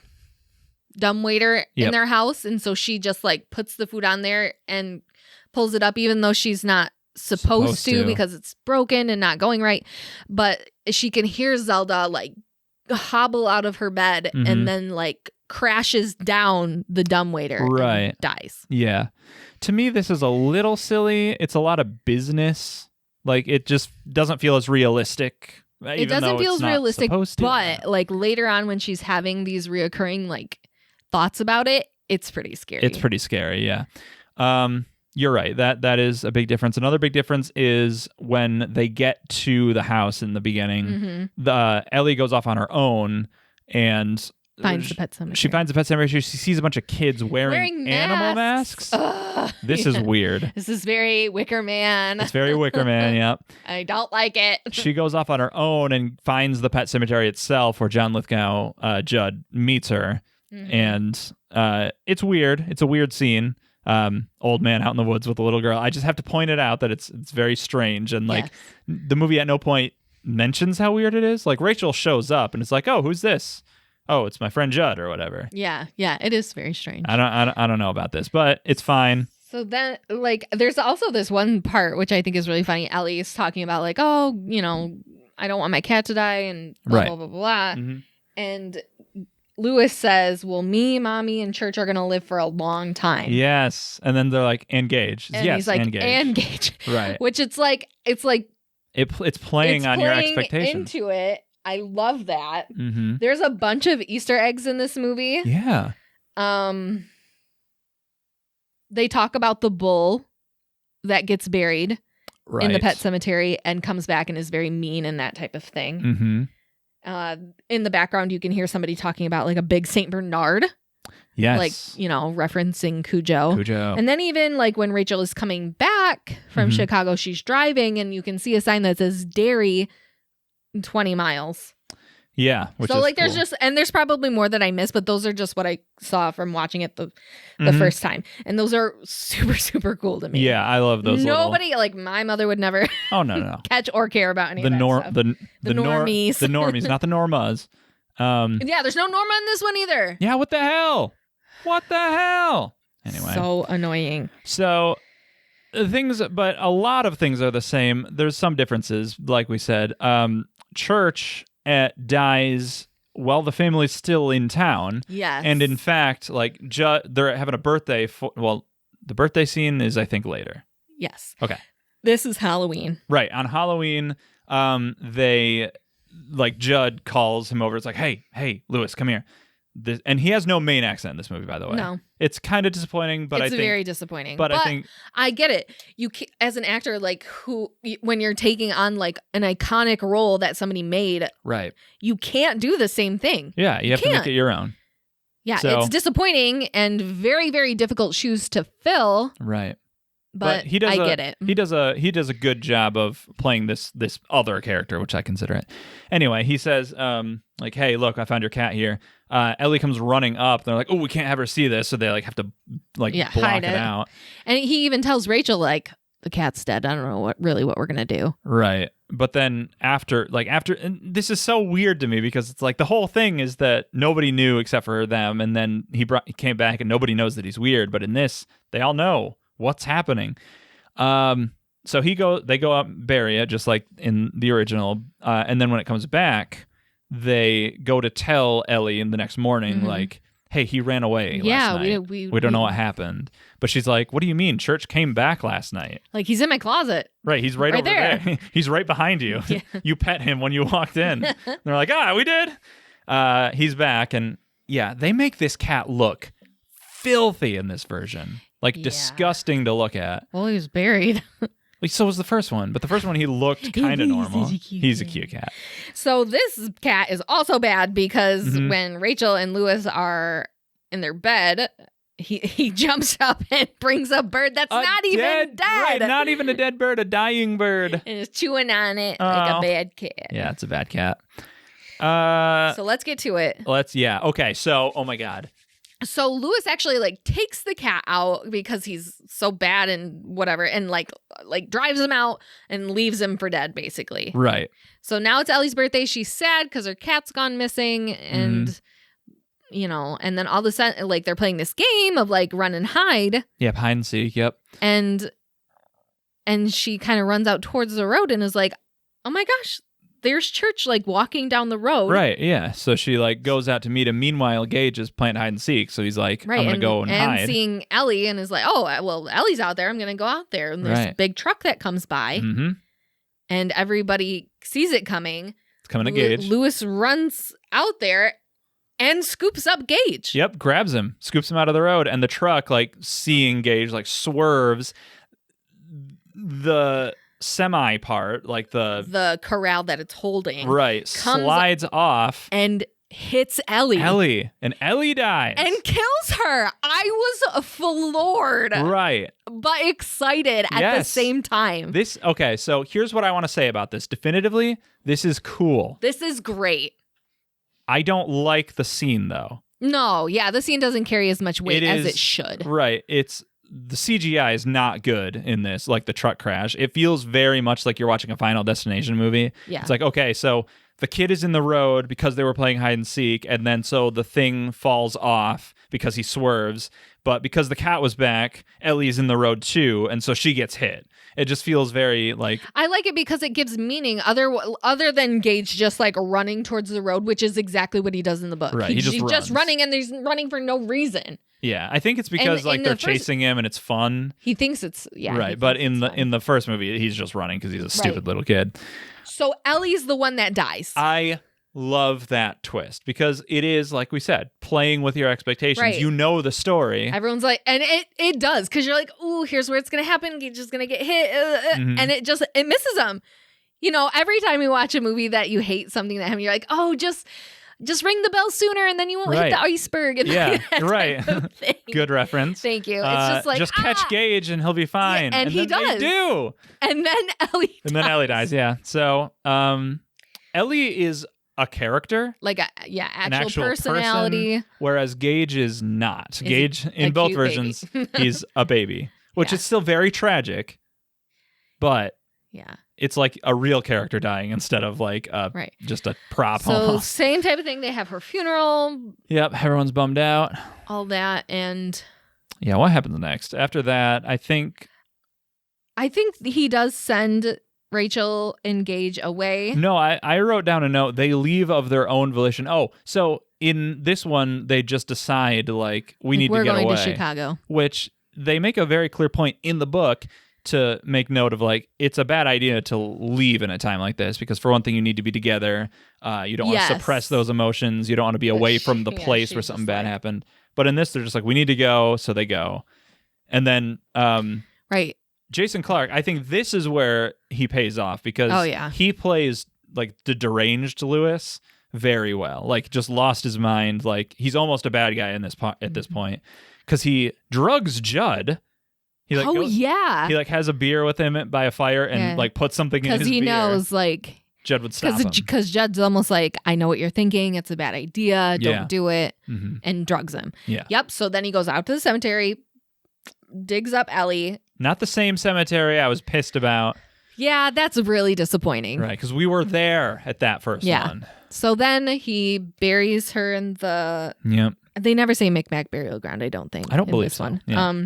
dumbwaiter in Yep. their house, and so she just like puts the food on there and pulls it up even though she's not supposed to because it's broken and not going right. But she can hear Zelda like hobble out of her bed Mhm. and then like crashes down the dumbwaiter Right. and dies. Yeah. To me, this is a little silly. It's a lot of business. Like, it just doesn't feel as realistic. It doesn't feel as realistic, but like later on when she's having these reoccurring like thoughts about it, it's pretty scary. It's pretty scary, yeah. You're right. That is a big difference. Another big difference is when they get to the house in the beginning, Ellie goes off on her own and finds the Pet Sematary. She finds the Pet Sematary. She sees a bunch of kids wearing animal masks. Ugh. This is weird. This is very Wicker Man. It's very Wicker Man, yep. I don't like it. She goes off on her own and finds the Pet Sematary itself where John Lithgow, Judd, meets her. And it's weird. It's a weird scene. Old man out in the woods with a little girl. I just have to point it out that it's very strange. And like the movie at no point mentions how weird it is. Like Rachel shows up and it's like, oh, who's this? oh, it's my friend Judd or whatever. Yeah, it is very strange. I don't know about this, but it's fine. So then, like, there's also this one part which I think is really funny. Ellie is talking about, like, oh, I don't want my cat to die, and blah, blah, blah, blah. Mhm. And Lewis says, well, me, Mommy, and Church are going to live for a long time. Yes. And then they're like, engage. And yes, he's like, engage. engage. Right. Which it's playing on your expectations. into it. I love that. Mm-hmm. There's a bunch of Easter eggs in this movie. Yeah. They talk about the bull that gets buried in the pet cemetery and comes back and is very mean and that type of thing. Mm-hmm. In the background, you can hear somebody talking about like a big Saint Bernard. Yes. Like, referencing Cujo. And then even like when Rachel is coming back from Chicago, she's driving and you can see a sign that says dairy 20 miles. Yeah. Which so is like cool. there's probably more that I missed, but those are just what I saw from watching it the first time. And those are super, super cool to me. Yeah, I love those. Nobody, like my mother would never Oh, no. catch or care about any the of that nor stuff. the normies. The normies, not the normas. Yeah, there's no Norma in this one either. Yeah, what the hell? What the hell? Anyway. So annoying. So but a lot of things are the same. There's some differences, like we said. Church dies while the family's still in town. Yes. And in fact, like they're having a birthday the birthday scene is, I think, later. Yes. Okay. This is Halloween. Right. On Halloween, they like Judd calls him over. It's like, hey, Lewis, come here. And he has no Maine accent in this movie, by the way. No. It's kind of disappointing, but I think it's very disappointing. But I think I get it. You as an actor, like when you're taking on like an iconic role that somebody made, right, you can't do the same thing. Yeah, you have to make it your own. Yeah, so, it's disappointing and very, very difficult shoes to fill. Right. But he does I get it. He does a good job of playing this other character, which I consider it. Anyway, he says, like, hey, look, I found your cat here. Ellie comes running up. They're like, oh, we can't have her see this, so they like have to block hide it out. And he even tells Rachel, like, the cat's dead. I don't know what we're gonna do. Right. But then after, and this is so weird to me because it's like the whole thing is that nobody knew except for them, and then he came back and nobody knows that he's weird. But in this, they all know what's happening. So they go up and bury it just like in the original, and then when it comes back, they go to tell Ellie in the next morning, like, hey, he ran away last night. We don't know what happened. But she's like, what do you mean? Church came back last night. Like, he's in my closet. Right, he's right over there. He's right behind you. Yeah. You pet him when you walked in. They're like, we did. He's back, and yeah, they make this cat look filthy in this version. Like, disgusting to look at. Well, he was buried. So was the first one, but the first one he looked kind of normal. He's a cute cat. So this cat is also bad because when Rachel and Lewis are in their bed, he jumps up and brings a bird that's not even dead. Right, not even a dead bird, a dying bird. And is chewing on it like a bad cat. Yeah, it's a bad cat. So let's get to it. Okay, so, oh my God. So Lewis actually like takes the cat out because he's so bad and whatever, and like drives him out and leaves him for dead, basically. Right. So now it's Ellie's birthday. She's sad because her cat's gone missing, and and then all of a sudden, like, they're playing this game of like run and hide. Yep, hide and seek. Yep. And she kind of runs out towards the road and is like, "Oh my gosh, there's Church like walking down the road." Right, yeah. So she like goes out to meet him. Meanwhile, Gage is playing hide and seek. So he's like, I'm going to go and hide. And seeing Ellie and is like, oh, well, Ellie's out there. I'm going to go out there. And there's a big truck that comes by. Mm-hmm. And everybody sees it coming. It's coming to Gage. Lewis runs out there and scoops up Gage. Yep, grabs him, scoops him out of the road. And the truck, like, seeing Gage, like, swerves. The semi part, like the corral that it's holding, right, slides off and hits Ellie, and Ellie dies and kills her. I was floored, right, but excited at the same time. So here's what I want to say about this definitively. This is cool. This is great. I don't like the scene though. No, yeah, the scene doesn't carry as much weight as it should. Right, the CGI is not good in this, like the truck crash. It feels very much like you're watching a Final Destination movie. Yeah. It's like, okay, so the kid is in the road because they were playing hide and seek, and then so the thing falls off because he swerves. But because the cat was back, Ellie's in the road too, and so she gets hit. It just feels very like... I like it because it gives meaning other than Gage just like running towards the road, which is exactly what he does in the book. Right, he's he just just runs. running, and he's running for no reason. Yeah, I think it's because And like in they're the first- chasing him and it's fun. He thinks it's Right, but in the first movie, he's just running because he's a stupid little kid. So Ellie's the one that dies. I love that twist because it is, like we said, playing with your expectations. Right. You know the story. Everyone's like, and it does, because you're like, ooh, here's where it's gonna happen. He's just gonna get hit, and it misses him. You know, every time you watch a movie that you hate something that happened, you're like, oh, just ring the bell sooner, and then you won't hit the iceberg. And Yeah, that right. type of thing. Good reference. Thank you. It's just like catch Gage and he'll be fine. Yeah, and he then does. They do. And then Ellie. And then Ellie dies. Yeah. So Ellie is a character. Like An actual personality. person, whereas Gage is not. Gage, a in both cute versions, baby. he's a baby, which is still very tragic, but Yeah. it's like a real character dying instead of like just a prop. So almost. same type of thing. They have her funeral, Yep, everyone's bummed out. all that, and Yeah, what happens next? After that, I think he does send Rachel and Gage away. No, I wrote down a note. They leave of their own volition. Oh, so in this one, they just decide, like, we need to get away. We're going to Chicago. Which they make a very clear point in the book to make note of, like, it's a bad idea to leave in a time like this because, for one thing, you need to be together. You don't want to suppress those emotions. You don't want to be away from the place where something bad happened. But in this, they're just like, we need to go, so they go. And then... right. Jason Clarke, I think this is where he pays off because he plays like the deranged Lewis very well. Like just lost his mind. Like he's almost a bad guy in this at this point because he drugs Judd. He like he like has a beer with him by a fire and like puts something in his beer. Because he knows like Judd would stop him. Because Judd's almost like, I know what you're thinking. It's a bad idea. Don't do it. And drugs him. Yeah. Yep. So then he goes out to the cemetery, digs up Ellie. Not the same cemetery I was pissed about. Yeah, that's really disappointing. Right, because we were there at that first one. So then he buries her in the... Yep. They never say Micmac burial ground, I don't think. I don't believe this so. one. Yeah.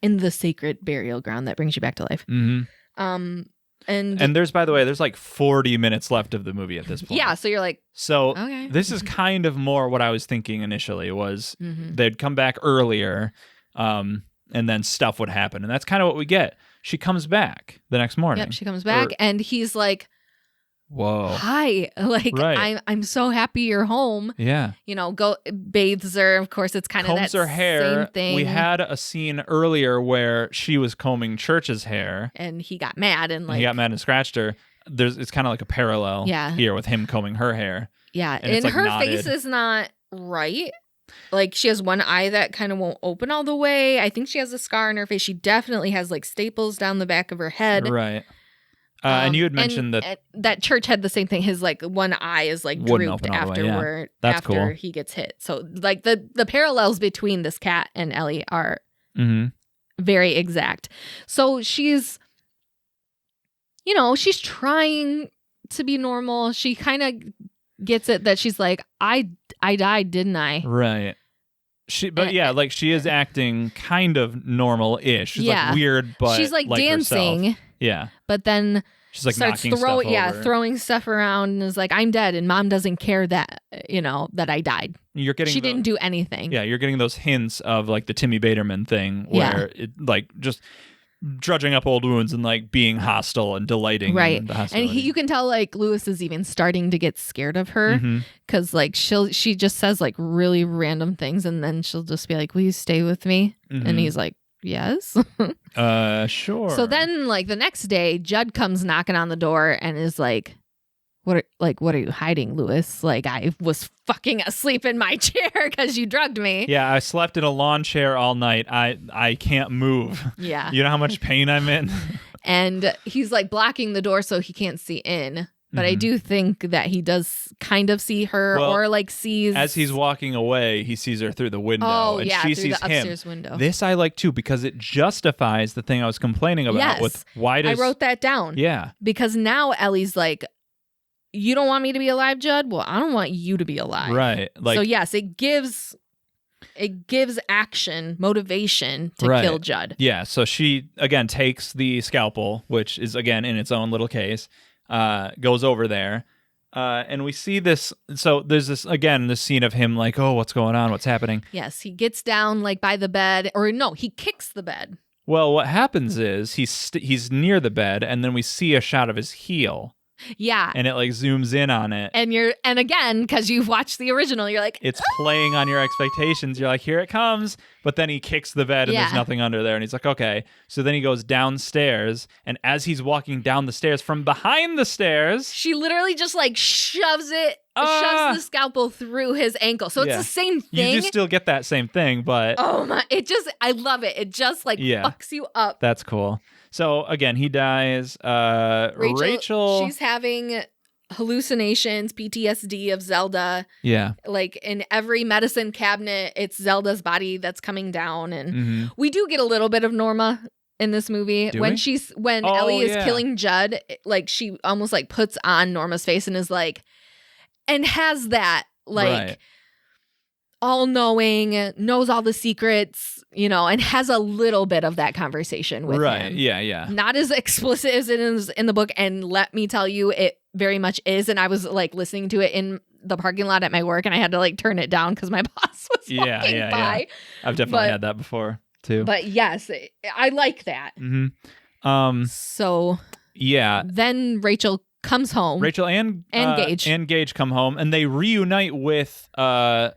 In the sacred burial ground that brings you back to life. Mm-hmm. And there's, by the way, there's like 40 minutes left of the movie at this point. Yeah, so you're like... So okay. This is kind of more what I was thinking initially was they'd come back earlier and then stuff would happen. And that's kind of what we get. She comes back the next morning. Yep, she comes back and he's like, whoa. Hi. Like, I'm so happy you're home. Yeah. You know, bathes her. Of course, it's kind of that her hair. same thing. We had a scene earlier where she was combing Church's hair. And he got mad and scratched her. It's kind of like a parallel here with him combing her hair. Yeah. And her face is not right. Like she has one eye that kind of won't open all the way. I think she has a scar on her face. She definitely has like staples down the back of her head. Right. And you had mentioned that Church had the same thing. His like one eye is like drooped after he gets hit. So like the parallels between this cat and Ellie are very exact. So she's trying to be normal. She kind of gets it that she's like, I died, didn't I? Right. She is acting kind of normal-ish. She's like weird, but she's like dancing. Herself. Yeah. But then she's like starts knocking stuff over. throwing stuff around and is like, I'm dead, and Mom doesn't care that that I died. She didn't do anything. Yeah, you're getting those hints of like the Timmy Baterman thing where it like just drudging up old wounds and like being hostile and delighting in the hostility. And you can tell like Lewis is even starting to get scared of her because like she just says like really random things and then she'll just be like, will you stay with me? And he's like, yes. Sure. So then like the next day Judd comes knocking on the door and is like, what are you hiding, Lewis? Like, I was fucking asleep in my chair because you drugged me. Yeah, I slept in a lawn chair all night. I can't move. Yeah. You know how much pain I'm in? And he's like blocking the door so he can't see in. But I do think that he does kind of see her or like sees. As he's walking away, he sees her through the window. Oh, and yeah, she through sees the upstairs window. This I like too because it justifies the thing I was complaining about with why does... I wrote that down. Yeah. Because now Ellie's like, you don't want me to be alive, Judd? Well, I don't want you to be alive. Right. Like, so yes, it gives action, motivation to kill Judd. Yeah. So she, again, takes the scalpel, which is, again, in its own little case, goes over there. And we see this. So there's this, again, this scene of him like, oh, what's going on? What's happening? Yes. He gets down like by the bed, or no, he kicks the bed. Well, what happens is he's near the bed, and then we see a shot of his heel. Yeah. And it like zooms in on it. And again, because you've watched the original, you're like, it's playing on your expectations. You're like, here it comes. But then he kicks the bed and there's nothing under there. And he's like, okay. So then he goes downstairs. And as he's walking down the stairs from behind the stairs, she literally just like shoves the scalpel through his ankle. So it's the same thing. You do still get that same thing, but oh my, I love it. It just like fucks you up. That's cool. So again, he dies. Rachel, she's having hallucinations, PTSD of Zelda. Yeah. Like in every medicine cabinet, it's Zelda's body that's coming down. And we do get a little bit of Norma in this movie. When Ellie is killing Judd, like she almost like puts on Norma's face and is like, and has that like all-knowing, knows all the secrets, and has a little bit of that conversation with him. Right, yeah. Not as explicit as it is in the book, and let me tell you, it very much is. And I was like listening to it in the parking lot at my work, and I had to like turn it down because my boss was walking by. Yeah. I've definitely had that before too. But yes, I like that. So yeah. Then Rachel comes home. Rachel and Gage come home, and they reunite with I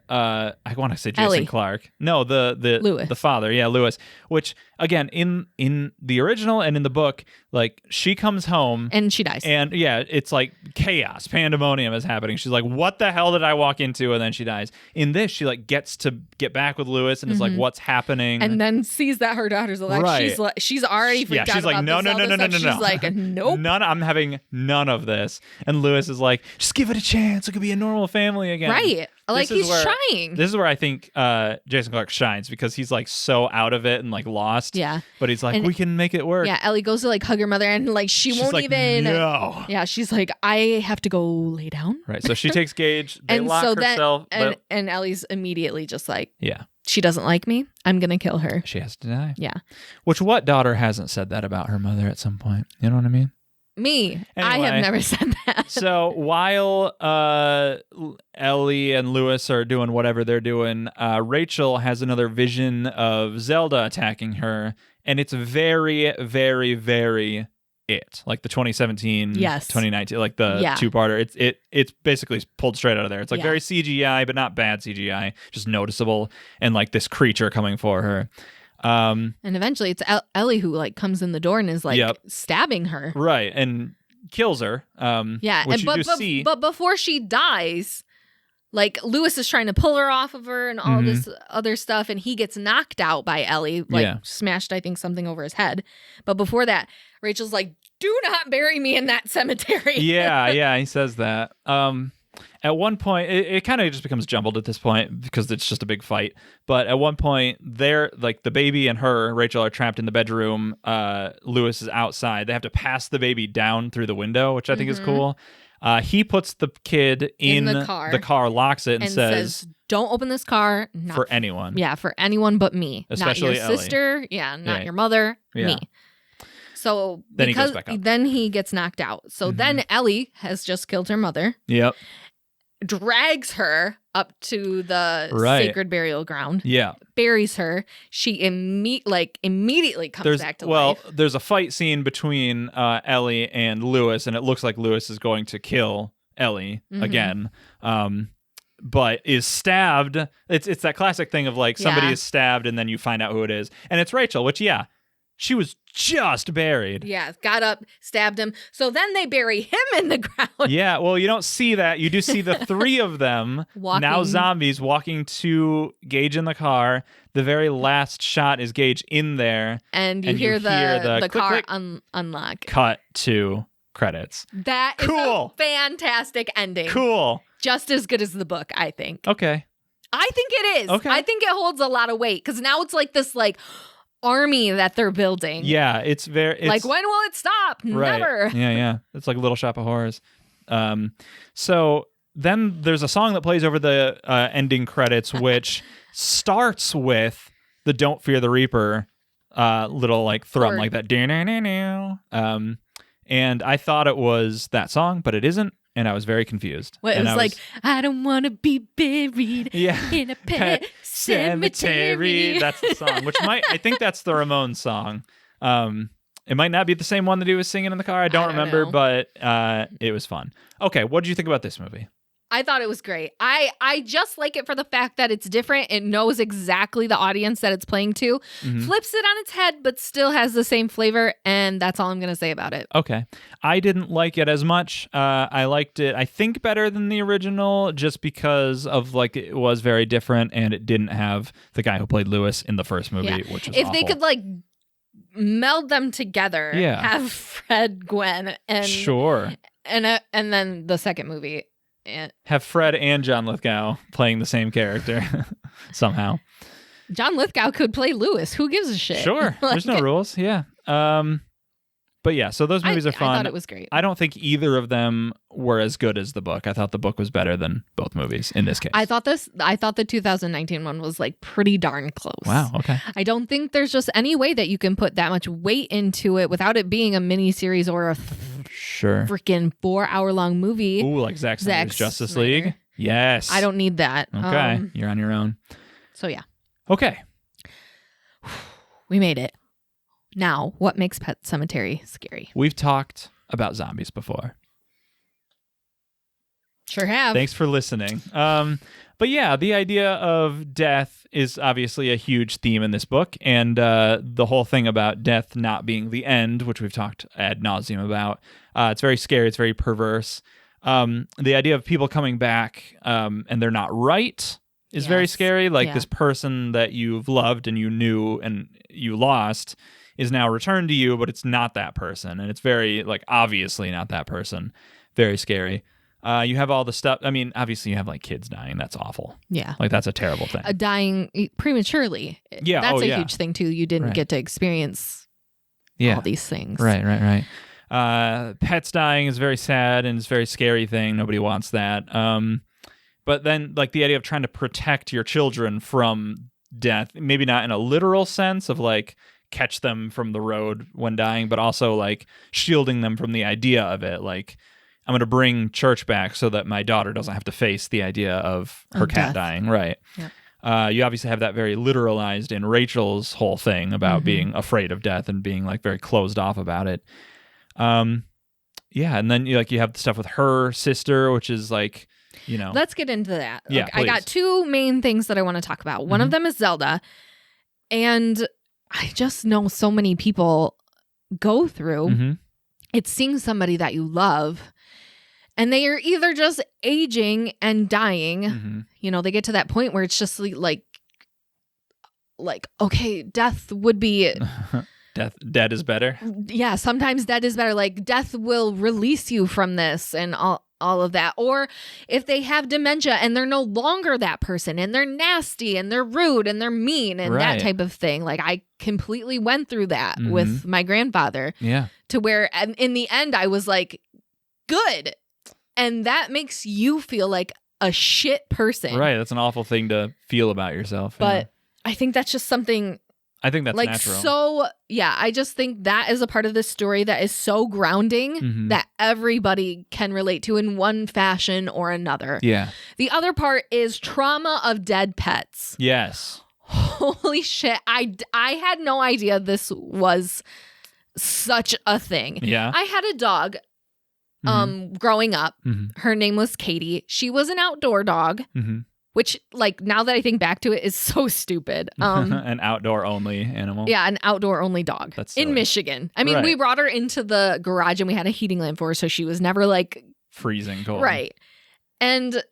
want to say Jason Ellie. Clarke. No, the Lewis. The father, Lewis. Which again, in the original and in the book, like she comes home and she dies. And it's like chaos, pandemonium is happening. She's like, "What the hell did I walk into?" And then she dies. In this, she like gets to get back with Lewis and is like, "What's happening?" And then sees that her daughter's alive. Right. She's already freaked out. She's like, about no. She's like, nope. I'm having none of this. And Lewis is like, just give it a chance. It could be a normal family again. Right. Like he's trying. This is where I think Jason Clarke shines, because he's like so out of it and like lost. Yeah. But he's like, we can make it work. Yeah. Ellie goes to like hug her mother, and like she's won't like, even. No. Yeah. She's like, I have to go lay down. Right. So she takes Gage. They and lock so herself. And Ellie's immediately just like, yeah, she doesn't like me. I'm gonna kill her. She has to die. Yeah. What daughter hasn't said that about her mother at some point? You know what I mean? Me. Anyway, I have never said that. So while Ellie and Lewis are doing whatever they're doing, Rachel has another vision of Zelda attacking her, and it's very, very, very like the 2017, 2019, like the two-parter. It's basically pulled straight out of there. It's like very CGI, but not bad CGI, just noticeable, and like this creature coming for her. And eventually it's Ellie who like comes in the door and is like stabbing her. Right. And kills her. Which you see. But before she dies, like Lewis is trying to pull her off of her and all this other stuff. And he gets knocked out by Ellie, like smashed, I think, something over his head. But before that, Rachel's like, do not bury me in that cemetery. Yeah. He says that. At one point, it kind of just becomes jumbled at this point because it's just a big fight. But at one point, they're like the baby and Rachel are trapped in the bedroom. Lewis is outside. They have to pass the baby down through the window, which I think is cool. He puts the kid in the car, locks it, and says, "Don't open this car for anyone. Yeah, for anyone but me, especially not your Ellie. Sister. Yeah, not your mother. Me." So then he goes back up. Then he gets knocked out. So then Ellie has just killed her mother. Yep. Drags her up to the sacred burial ground. Yeah. Buries her. She immediately comes back to life. Well, there's a fight scene between Ellie and Lewis, and it looks like Lewis is going to kill Ellie again. But is stabbed. It's that classic thing of like somebody is stabbed and then you find out who it is. And it's Rachel, which she was just buried. Yeah, got up, stabbed him. So then they bury him in the ground. Yeah, well, you don't see that. You do see the three of them, now zombies, walking to Gage in the car. The very last shot is Gage in there. And you hear the click, car click, unlock. Cut to credits. That is a fantastic ending. Cool. Just as good as the book, I think. Okay. I think it is. Okay. I think it holds a lot of weight because now it's like this army that they're building. Yeah, it's like, when will it stop? Right. Never. Yeah. It's like Little Shop of Horrors. So then there's a song that plays over the ending credits, which starts with the "Don't Fear the Reaper" little like thrum, like that. And I thought it was that song, but it isn't, and I was very confused. Well, it And was like, I don't want to be buried Yeah. in a pet cemetery. That's the song, which I think that's the Ramones song. It might not be the same one that he was singing in the car. I don't remember, know. but it was fun. Okay, what did you think about this movie? I thought it was great. I just like it for the fact that it's different. It knows exactly the audience that it's playing to, flips it on its head, but still has the same flavor, and that's all I'm going to say about it. Okay. I didn't like it as much. I liked it, I think, better than the original just because of, like, it was very different, and it didn't have the guy who played Lewis in the first movie, which was if awful. they could, like, meld them together, Yeah. have Fred, Gwen, and Sure. and then the second movie. And Have Fred and John Lithgow playing the same character somehow. John Lithgow could play Lewis. Who gives a shit? Sure. There's no rules. Yeah. But yeah, so those movies are fun. I thought it was great. I don't think either of them were as good as the book. I thought the book was better than both movies in this case. I thought the 2019 one was like pretty darn close. Wow. Okay. I don't think there's just any way that you can put that much weight into it without it being a mini series or a Sure. freaking 4-hour-long movie. Ooh, like Zack Zack Snyder's Justice Snyder. League. Yes. I don't need that. Okay. You're on your own. So yeah, Okay. we made it. Now, what makes Pet Sematary scary? We've talked about zombies before. Sure have. Thanks for listening. But yeah, the idea of death is obviously a huge theme in this book, and the whole thing about death not being the end, which we've talked ad nauseum about, it's very scary. It's very perverse. The idea of people coming back and they're not right is very Yes. scary. Like Yeah. this person that you've loved and you knew and you lost is now returned to you, but it's not that person, and it's very, like, obviously not that person. Very scary. You have all the stuff. I mean, obviously you have like kids dying. That's awful. Yeah. Like that's a terrible thing. Dying prematurely. Yeah, That's a yeah. huge thing too. You didn't Right. get to experience Yeah. all these things. Right. Pets dying is very sad and it's a very scary thing. Nobody wants that. But then, like, the idea of trying to protect your children from death, maybe not in a literal sense of like catch them from the road when dying, but also like shielding them from the idea of it. Like, I'm going to bring church back so that my daughter doesn't have to face the idea of her cat death. dying. Right. Yep. You obviously have that very literalized in Rachel's whole thing about being afraid of death and being like very closed off about it. Yeah. And then you have the stuff with her sister, which is like, you know. Let's get into that. Yeah, Okay, I got please. two main things that I want to talk about. One of them is Zelda. And I just know so many people go through. Mhm. It's seeing somebody that you love and they are either just aging and dying. Mhm. You know, they get to that point where it's just like, okay, death would be, Dead is better. yeah, sometimes death is better. Like death will release you from this and all of that. Or if they have dementia and they're no longer that person and they're nasty and they're rude and they're mean and that Right. type of thing. Like I completely went through that with my grandfather Yeah. to where in the end I was like, good. And that makes you feel like a shit person. Right. That's an awful thing to feel about yourself. But I think that's just something I think that's like natural. so, yeah, I just think that is a part of this story that is so grounding Mhm. that everybody can relate to in one fashion or another. Yeah. The other part is trauma of dead pets. Yes. Holy shit. I had no idea this was such a thing. Yeah. I had a dog growing up. Mhm. Her name was Katie. She was an outdoor dog, Mhm. which like now that I think back to it is so stupid. An outdoor only animal. Yeah, an outdoor only dog That's in silly. Michigan. I mean, Right. we brought her into the garage and we had a heating lamp for her, so she was never like Freezing cold. right. And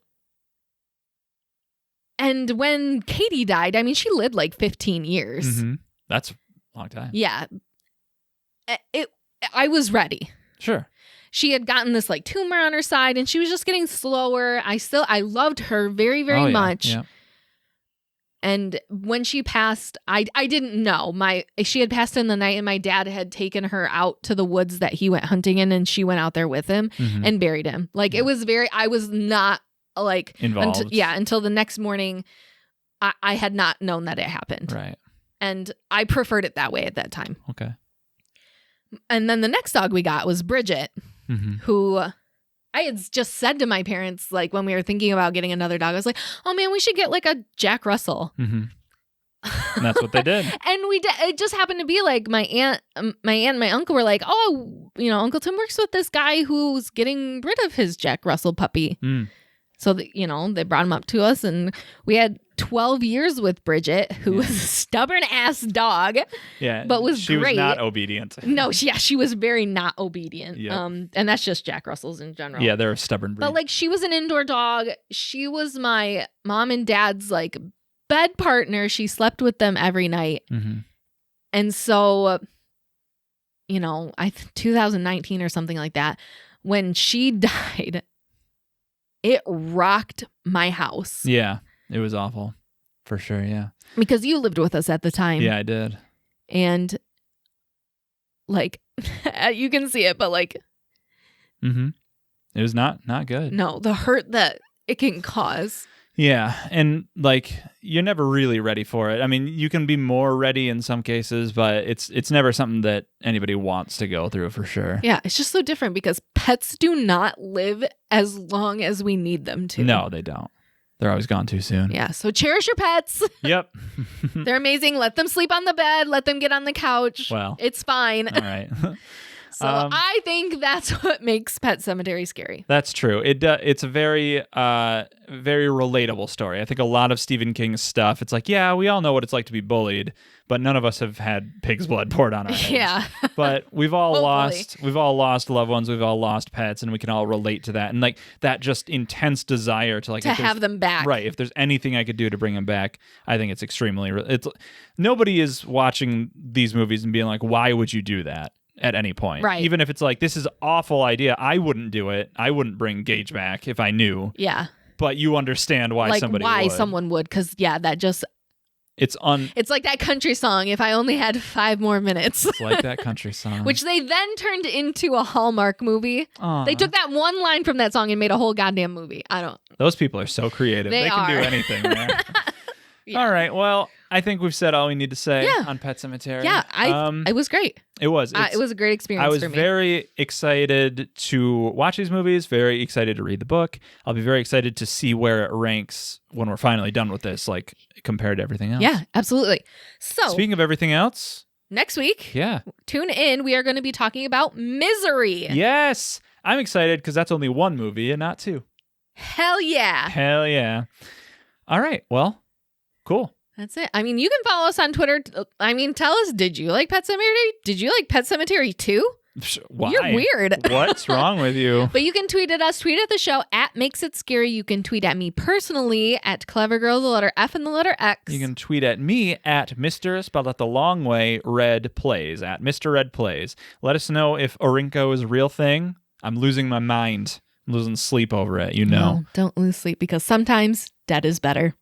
when Katie died, I mean, she lived like 15 years. Mhm. That's a long time. Yeah, I was ready. Sure. She had gotten this like tumor on her side, and she was just getting slower. I loved her very, very Oh, yeah. much. Yeah. And when she passed, I didn't know. She had passed in the night, and my dad had taken her out to the woods that he went hunting in, and she went out there with him and buried him. Like it was I was not like Involved. Until the next morning, I had not known that it happened. Right. And I preferred it that way at that time. Okay. And then the next dog we got was Bridget, who I had just said to my parents, like when we were thinking about getting another dog, I was like, oh man, we should get like a Jack Russell. And that's what they did. And we did. It just happened to be like my aunt and my uncle were like, oh, Uncle Tim works with this guy who's getting rid of his Jack Russell puppy. So, they brought him up to us, and we had 12 years with Bridget, who was a stubborn-ass dog, but was she great. She was not obedient. No, she was very not obedient. Yep. And that's just Jack Russells in general. Yeah, they're a stubborn breed. But, like, she was an indoor dog. She was my mom and dad's, like, bed partner. She slept with them every night. And so, 2019 or something like that, when she died, it rocked my house. Yeah, it was awful. For sure, yeah. Because you lived with us at the time. Yeah, I did. And, like, you can see it, but, like... It was not good. No, the hurt that it can cause. Yeah, and, like, you're never really ready for it. I mean, you can be more ready in some cases, but it's never something that anybody wants to go through, for sure. Yeah, it's just so different because pets do not live as long as we need them to. No, they don't. They're always gone too soon. Yeah, so cherish your pets. Yep. They're amazing. Let them sleep on the bed. Let them get on the couch. Well. It's fine. All right. So I think that's what makes Pet Sematary scary. That's true. It's a very, very relatable story. I think a lot of Stephen King's stuff, it's like, yeah, we all know what it's like to be bullied, but none of us have had pig's blood poured on our heads. Yeah. But we've all lost loved ones. We've all lost pets, and we can all relate to that. And like that just intense desire to like to have them back. Right. If there's anything I could do to bring them back, I think it's extremely. Nobody is watching these movies and being like, why would you do that? At any point. Right. Even if it's like, this is an awful idea, I wouldn't do it. I wouldn't bring Gage back if I knew. Yeah. But you understand why somebody would. Someone would, because that just... It's like that country song, If I Only Had 5 More Minutes. It's like that country song. Which they then turned into a Hallmark movie. Aww. They took that one line from that song and made a whole goddamn movie. Those people are so creative. They can do anything, man. Yeah. All right. Well, I think we've said all we need to say on Pet Sematary. Yeah, it was great. It was. It was a great experience for me. I was very excited to watch these movies, very excited to read the book. I'll be very excited to see where it ranks when we're finally done with this, like compared to everything else. Yeah, absolutely. So, speaking of everything else, next week, yeah, tune in. We are going to be talking about Misery. Yes. I'm excited because that's only one movie and not two. Hell yeah. Hell yeah. All right. Well, cool. That's it. I mean, you can follow us on Twitter. I mean, tell us, did you like Pet Sematary? Did you like Pet Sematary 2? Why? You're weird. What's wrong with you? But you can tweet at us. Tweet at the show at Makes It Scary. You can tweet at me personally at Clever Girl, the letter F and the letter X. You can tweet at me at Mr. spelled out the long way, Red Plays, at Mr. Red Plays. Let us know if Orinco is a real thing. I'm losing my mind. I'm losing sleep over it, No, don't lose sleep because sometimes dead is better.